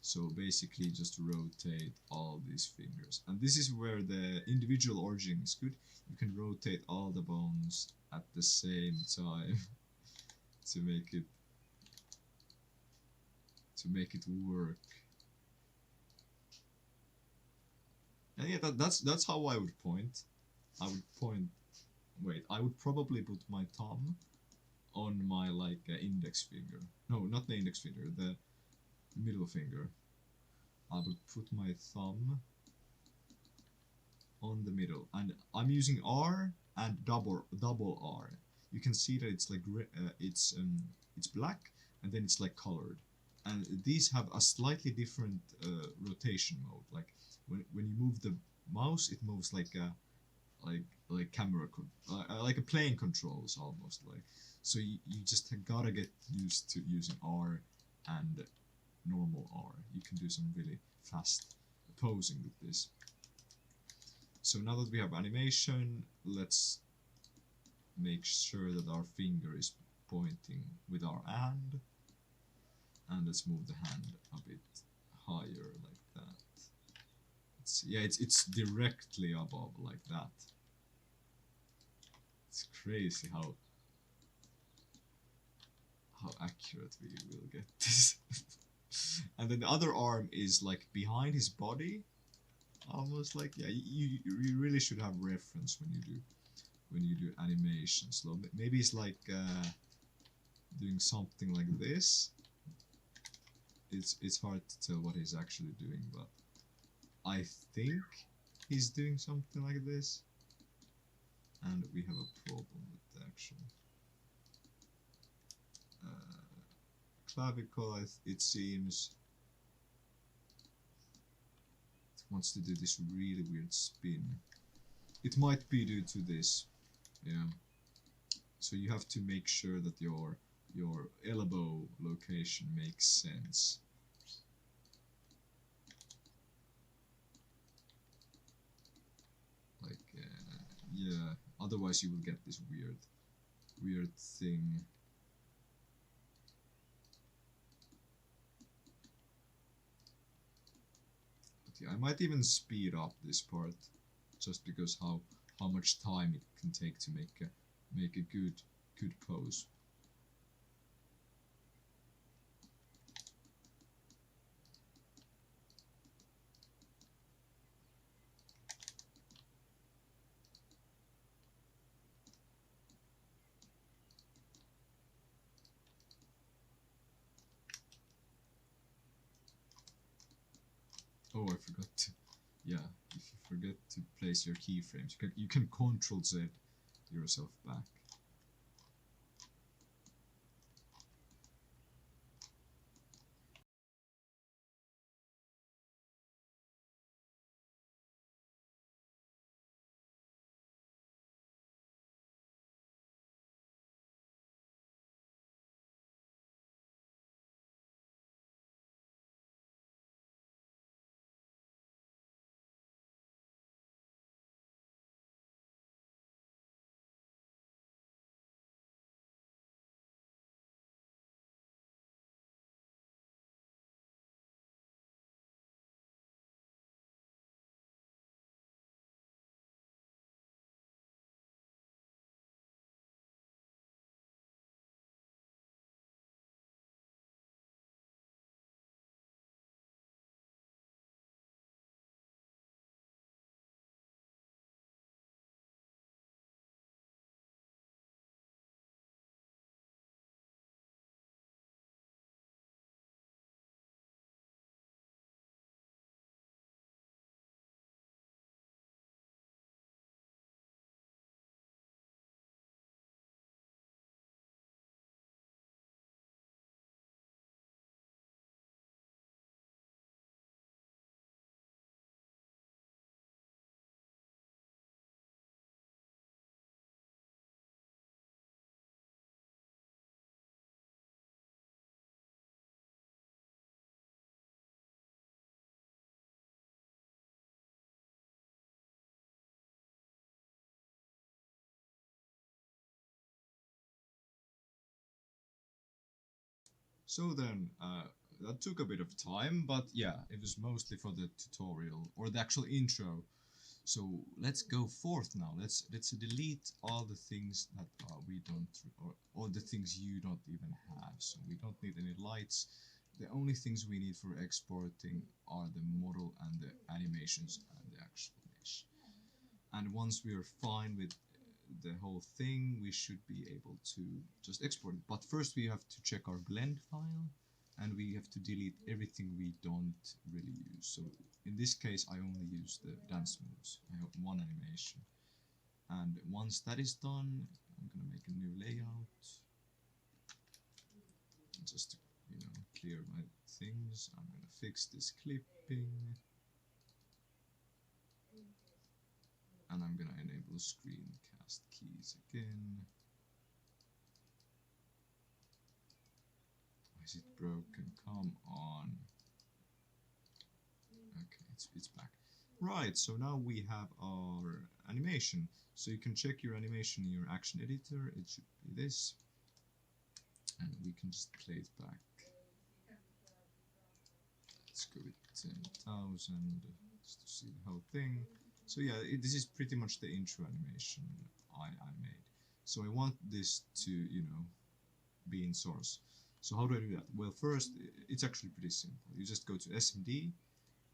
[SPEAKER 2] So basically just rotate all these fingers. And this is where the individual origin is good. You can rotate all the bones at the same time to make it work. And yeah, that's how I would point. I would point. Wait, I would probably put my thumb on my like index finger. No, not the index finger. The middle finger. I would put my thumb on the middle, and I'm using R and double R. You can see that it's like it's black and then it's like colored, and these have a slightly different rotation mode. Like when you move the mouse, it moves like a like camera like a plane controls almost like. So you just gotta get used to using R and normal R. You can do some really fast posing with this. So now that we have animation, let's make sure that our finger is pointing with our hand, and let's move the hand a bit higher like that. It's directly above like that. It's crazy how accurate we will get this. And then the other arm is like behind his body, almost like, yeah, you really should have reference when you do animations. So maybe it's like doing something like this. It's hard to tell what he's actually doing, but I think he's doing something like this, and we have a problem with the actual clavicle. It seems it wants to do this really weird spin. It might be due to this, yeah. So you have to make sure that your elbow location makes sense. Like, yeah. Otherwise, you will get this weird thing. Yeah, I might even speed up this part, just because how much time it can take to make a good pose. Oh, I forgot to. Yeah, if you forget to place your keyframes, you can Control Z yourself back. So then, that took a bit of time, but yeah, it was mostly for the tutorial or the actual intro. So let's go forth now. Let's delete all the things that we don't, or the things you don't even have. So we don't need any lights. The only things we need for exporting are the model and the animations and the actual mesh. And once we are fine with the whole thing, we should be able to just export it. But first we have to check our blend file, and we have to delete everything we don't really use. So in this case I only use the dance moves. I have one animation, and once that is done I'm gonna make a new layout just to, you know, clear my things. I'm gonna fix this clipping, and I'm gonna enable screencast keys again. Why is it broken? Come on. Okay, it's back. Right, so now we have our animation. So you can check your animation in your action editor. It should be this. And we can just play it back. Let's go with 10,000 just to see the whole thing. So yeah, this is pretty much the intro animation I made. So I want this to, you know, be in source. So how do I do that? Well, first, it's actually pretty simple. You just go to SMD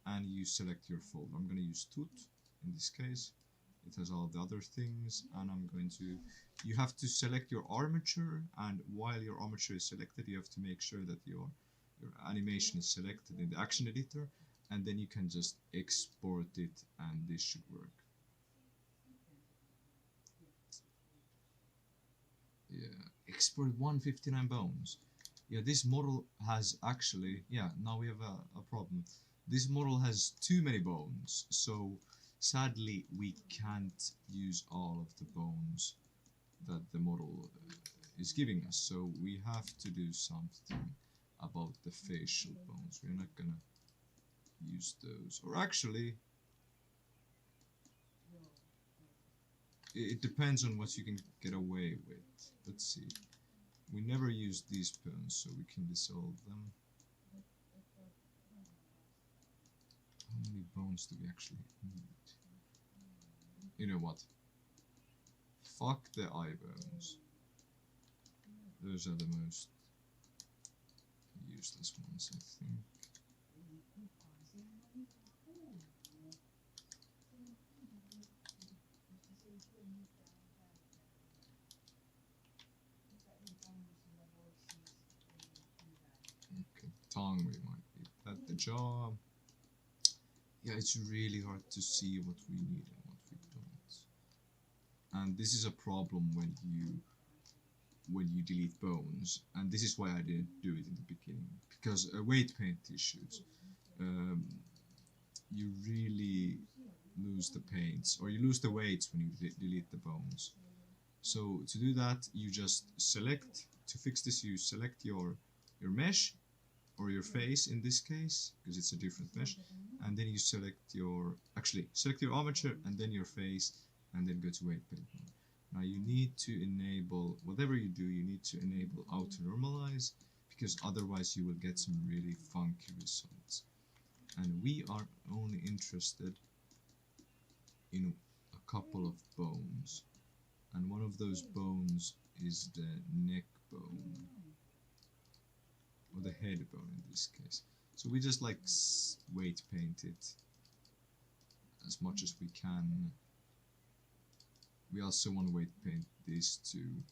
[SPEAKER 2] and you select your folder. I'm going to use tut in this case. It has all the other things, and I'm going to, you have to select your armature, and while your armature is selected you have to make sure that your animation is selected in the action editor, and then you can just export it and this should work. Yeah, export 159 bones. Yeah, this model has actually, yeah, now we have a problem. This model has too many bones, so sadly we can't use all of the bones that the model is giving us. So we have to do something about the facial bones. We're not gonna use those. Or actually, it depends on what you can get away with. Let's see. We never use these bones, so we can dissolve them. How many bones do we actually need? You know what? Fuck the eye bones. Those are the most useless ones, I think. Okay, tongue we might need. That the jaw. yeah, it's really hard to see what we need and what we don't. And this is a problem when you delete bones, and this is why I didn't do it in the beginning, because weight paint issues, um, you really lose the paints, or you lose the weights when you delete the bones. So to do that, you just select, to fix this, you select your mesh, or your face in this case, because it's a different mesh, and then you select your armature and then your face, and then go to weight paint mode. Now you need to enable, whatever you do, you need to enable auto normalize, because otherwise you will get some really funky results. And we are only interested in a couple of bones, and one of those bones is the neck bone, or the head bone in this case. So we just like weight paint it as much as we can. We also want to weight paint these two.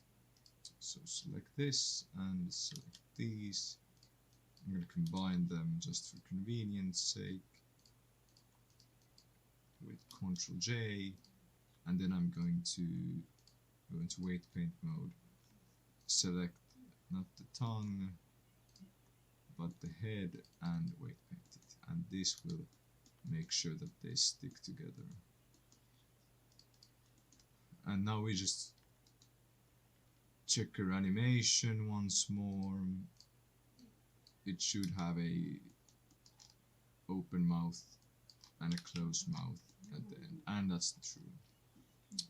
[SPEAKER 2] So select this and select these. I'm going to combine them just for convenience sake with Ctrl J, and then I'm going to go into weight paint mode, select not the tongue but the head, and weight paint it, and this will make sure that they stick together. And now we just check our animation once more. It should have a open mouth and a closed mouth at the end, and that's true.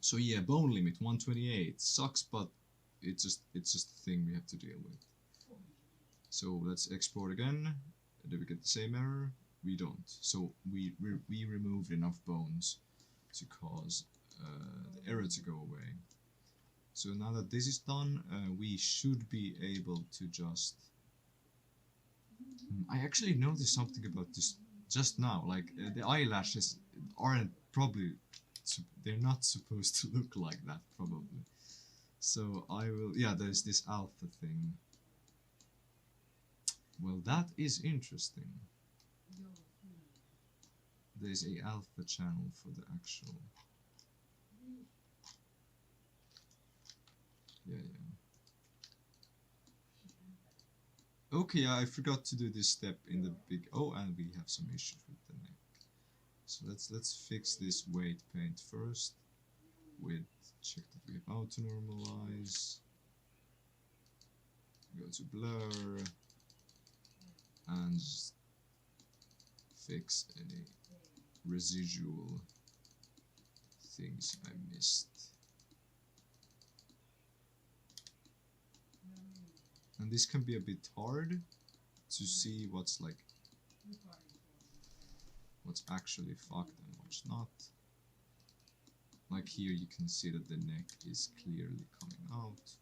[SPEAKER 2] So yeah, bone limit 128 sucks, but it's just a thing we have to deal with. So let's export again. Do we get the same error? We don't. So we removed enough bones to cause the error to go away. So now that this is done, we should be able to just... I actually noticed something about this just now. Like the eyelashes aren't probably... they're not supposed to look like that, probably. So I will... yeah, there's this alpha thing. Well, that is interesting. There's a alpha channel for the actual... yeah. Okay, I forgot to do this step in the big... oh, and we have some issues with the neck. So let's fix this weight paint first. With check that we have auto normalize. Go to blur. And fix any residual things I missed. And this can be a bit hard to see what's actually fucked and what's not. Like here you can see that the neck is clearly coming out,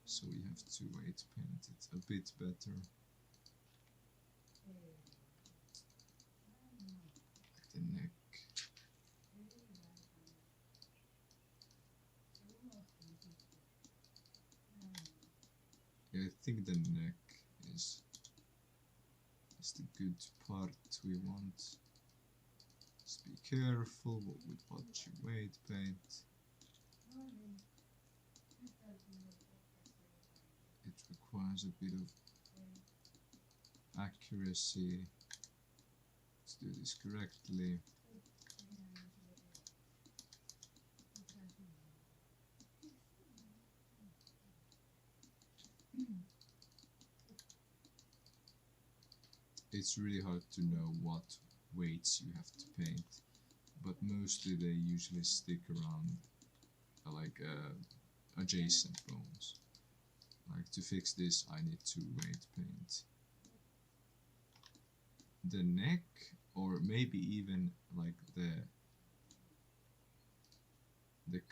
[SPEAKER 2] so we have to weight paint it a bit better. Like the neck. Yeah, I think the neck is the good part we want. Just be careful with what you weight paint. It requires a bit of accuracy to do this correctly. It's really hard to know what weights you have to paint, but mostly they usually stick around adjacent bones. Like to fix this I need to weight paint the neck, or maybe even like the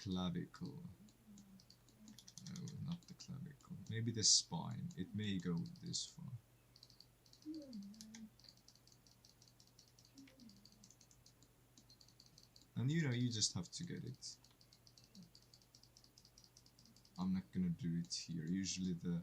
[SPEAKER 2] clavicle. No, not the clavicle. Maybe the spine. It may go this far. And you know, you just have to get it. I'm not gonna do it here. Usually yeah.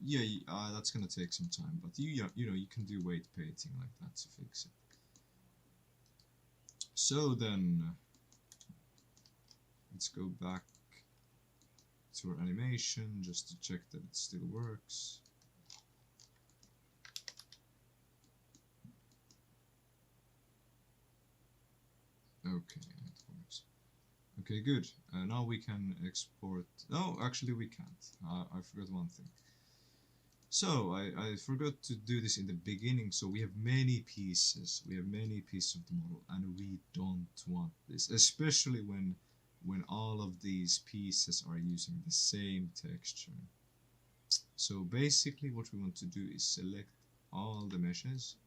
[SPEAKER 2] yeah, that's gonna take some time, but you know you can do weight painting like that to fix it. So then, let's go back to our animation just to check that it still works. Okay, it works. Okay, good. Now we can export. No, actually we can't. I forgot one thing. So I forgot to do this in the beginning. So we have many pieces. We have many pieces of the model, and we don't want this, especially when all of these pieces are using the same texture. So basically, what we want to do is select all the meshes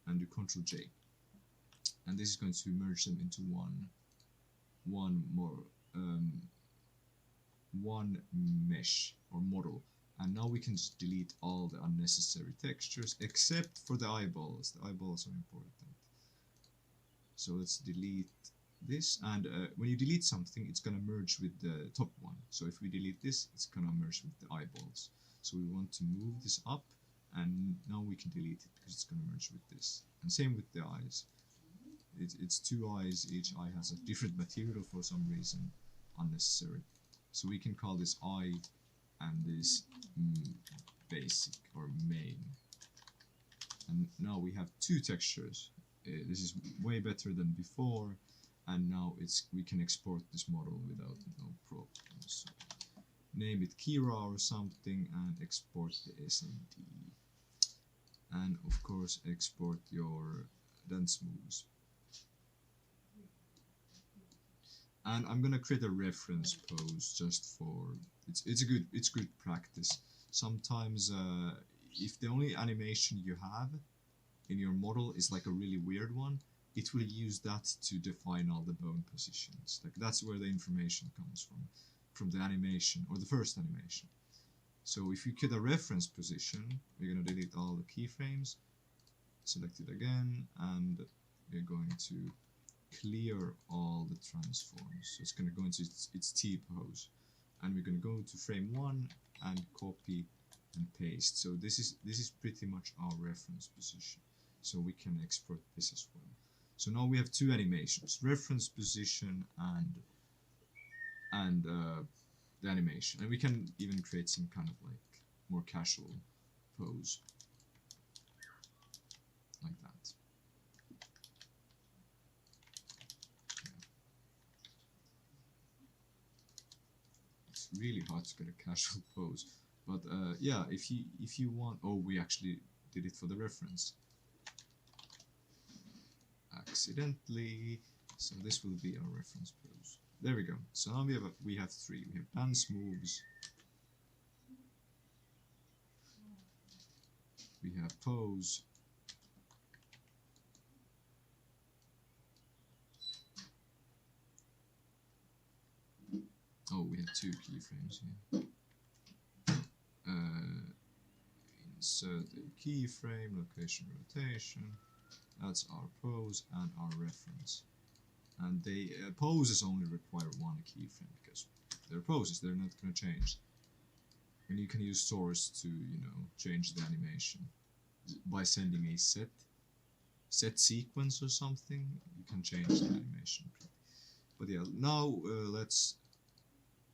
[SPEAKER 2] and do Ctrl J, and this is going to merge them into one mesh or model. And now we can just delete all the unnecessary textures except for the eyeballs. The eyeballs are important. So let's delete this, and when you delete something, it's gonna merge with the top one. So if we delete this, it's gonna merge with the eyeballs. So we want to move this up, and now we can delete it because it's gonna merge with this. And same with the eyes. It's two eyes, each eye has a different material for some reason, unnecessary. So we can call this eye and this basic or main. And now we have two textures. This is way better than before, and now we can export this model without no problems. So name it Kira or something and export the SMD. And of course export your dance moves. And I'm gonna create a reference pose just for it's good practice. Sometimes if the only animation you have in your model is like a really weird one, it will use that to define all the bone positions. Like that's where the information comes from the animation or the first animation. So if you get a reference position, we're gonna delete all the keyframes, select it again, and we're going to clear all the transforms. So it's going to go into its T pose, and we're going to go to frame 1 and copy and paste. So this is pretty much our reference position. So we can export this as well. So now we have two animations: reference position and the animation, and we can even create some kind of like more casual pose like that. Really hard to get a casual pose, but yeah, if you want, oh, we actually did it for the reference accidentally, so this will be our reference pose. There we go. So now we have three. We have dance moves, we have pose, oh, we have two keyframes here. Insert a keyframe, location, rotation. That's our pose and our reference. And they poses only require one keyframe because they're poses; they're not going to change. And you can use source to change the animation by sending a set sequence or something. You can change the animation. But yeah, now let's.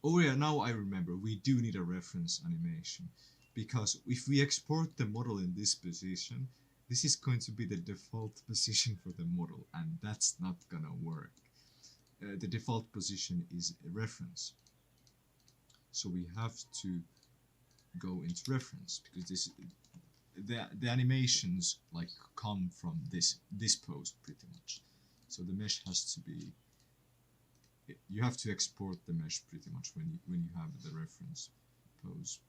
[SPEAKER 2] Oh yeah, now I remember, we do need a reference animation, because if we export the model in this position, this is going to be the default position for the model, and that's not gonna work. The default position is a reference, so we have to go into reference, because the animations like come from this pose pretty much. So the mesh has to be. You have to export the mesh pretty much when you have the reference pose.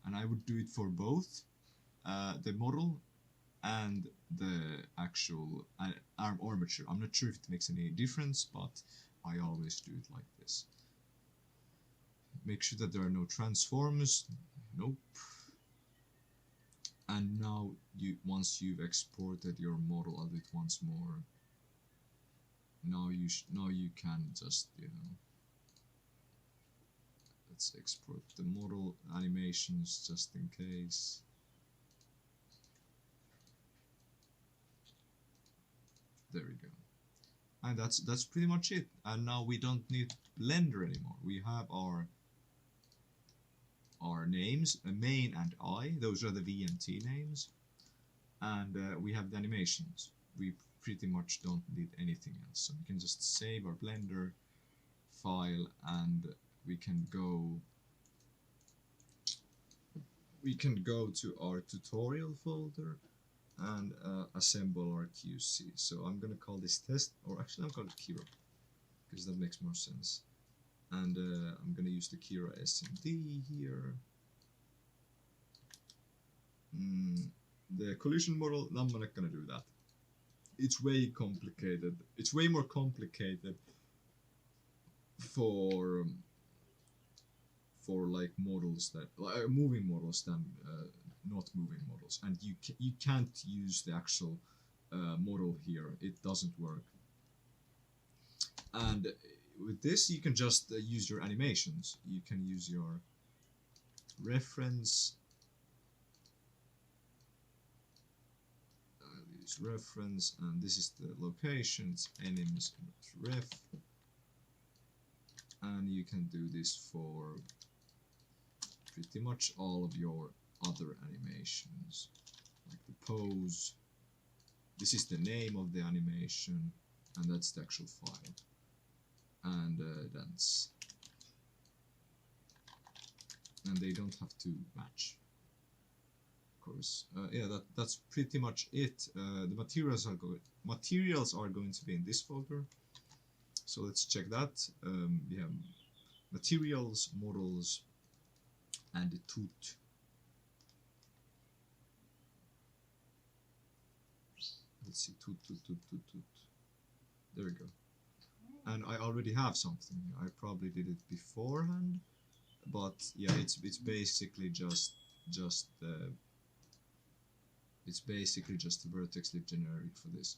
[SPEAKER 2] And I would do it for both the model and the actual arm armature. I'm not sure if it makes any difference, but I always do it like this. Make sure that there are no transforms. Nope. And now once you've exported your model, I'll do it once more. Now you can just, let's let's export the model animations just in case. There we go. And that's pretty much it. And now we don't need Blender anymore. We have our names, main and I. Those are the VMT names. And we have the animations. We pretty much don't need anything else. So we can just save our Blender file, and we can go to our tutorial folder and assemble our QC. So I'm gonna call this test, or actually I'll call it Kira, because that makes more sense. And I'm gonna use the Kira SMD here. The collision model, I'm not gonna do that. It's way complicated. It's way more complicated for like models that moving models than not moving models, and you can't use the actual model here. It doesn't work. And with this, you can just use your animations. You can use your reference. Use reference, and this is the location. It's anims.ref, and you can do this for pretty much all of your other animations, like the pose. This is the name of the animation, and that's the actual file. And dance. And they don't have to match, of course. Yeah, that's pretty much it. The materials are going to be in this folder. So let's check that. We have materials, models, and the toot. Let's see, toot. There we go. And I already have something. I probably did it beforehand, but yeah, it's basically just vertex lib generic for this.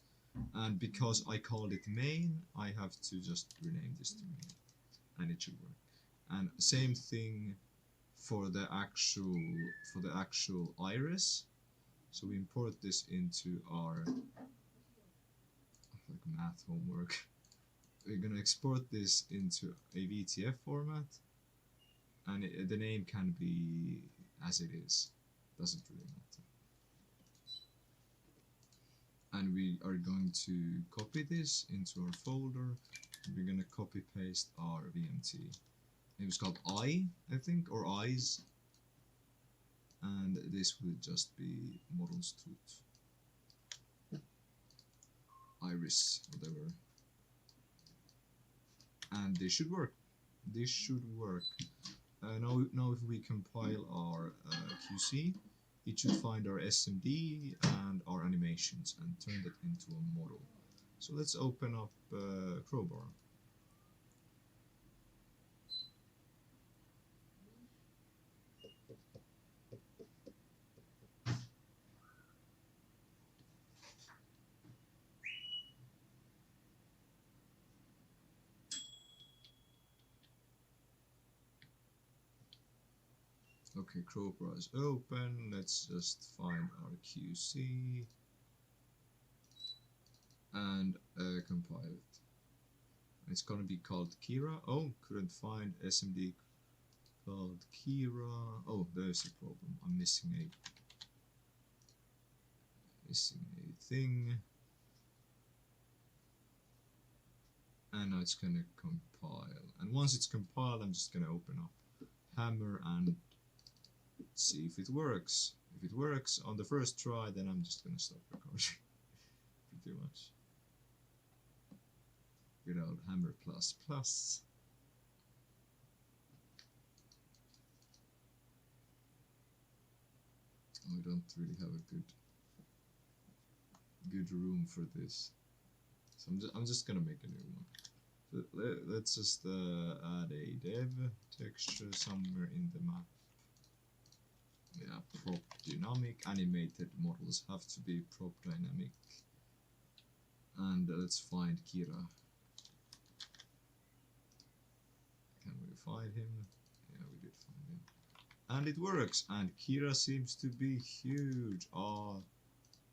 [SPEAKER 2] And because I called it main, I have to just rename this to main, and it should work. And same thing for the actual iris. So we import this into our like math homework. We're gonna export this into a VTF format, and the name can be as it is. Doesn't really matter. And we are going to copy this into our folder. We're gonna copy paste our VMT. It was called I think, or eyes. And this will just be models toot, iris, whatever. And this should work. This should work. Now if we compile our QC, it should find our SMD and our animations and turn that into a model. So let's open up Crowbar. Okay, Crowbar is open. Let's just find our QC and compile it. It's gonna be called Kira. Oh, couldn't find SMD called Kira. Oh, there's a problem. I'm missing a thing. And now it's gonna compile. And once it's compiled, I'm just gonna open up Hammer and see if it works. If it works on the first try, then I'm just gonna stop recording. Pretty much. Without Hammer++. We don't really have a good room for this. So I'm just gonna make a new one. So let's just add a dev texture somewhere in the map. Yeah, prop dynamic. Animated models have to be prop dynamic. And let's find Kira. Can we find him? Yeah, we And it works, and Kira seems to be huge.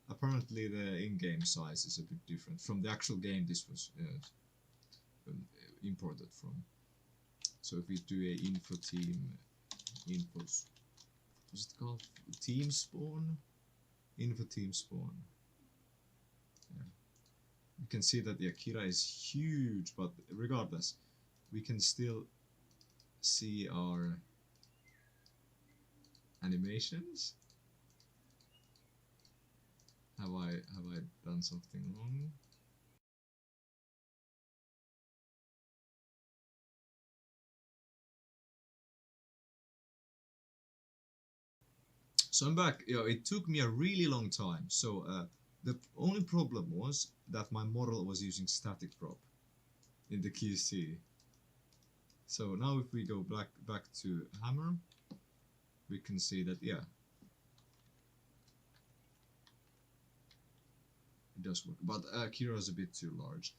[SPEAKER 2] Apparently the in-game size is a bit different. From the actual game this was imported from. So if we do a info team, what's it called? Team spawn? Info team spawn. Yeah. You can see that the Akira is huge, but regardless, we can still see our animations. Have I done something wrong? So I'm back. It took me a really long time. So the only problem was that my model was using static prop in the QC. So now if we go back to Hammer, we can see that it does work. But Kira is a bit too large.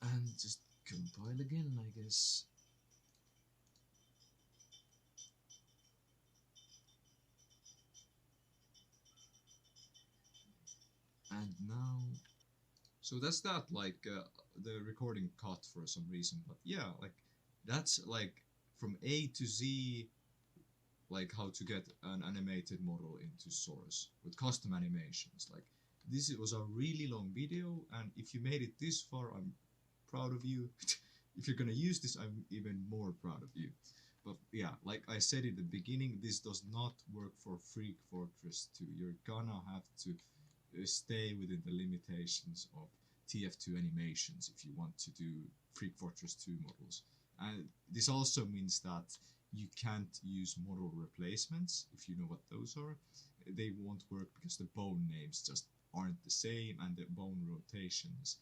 [SPEAKER 2] And just compile again, I guess. And now, so that's that. Like the recording cut for some reason, but yeah, like that's like from A to Z, like how to get an animated model into Source with custom animations. Like this was a really long video, and if you made it this far, I'm proud of you. If you're gonna use this, I'm even more proud of you. But yeah, like I said in the beginning, this does not work for Freak Fortress 2. You're gonna have to stay within the limitations of TF2 animations if you want to do Freak Fortress 2 models. And this also means that you can't use model replacements, if you know what those are. They won't work because the bone names just aren't the same, and the bone rotations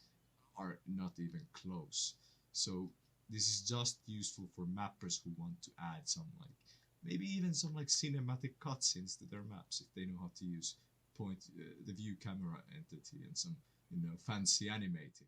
[SPEAKER 2] are not even close. So this is just useful for mappers who want to add some, like maybe even some like cinematic cutscenes to their maps if they know how to use the view camera entity and some fancy animating.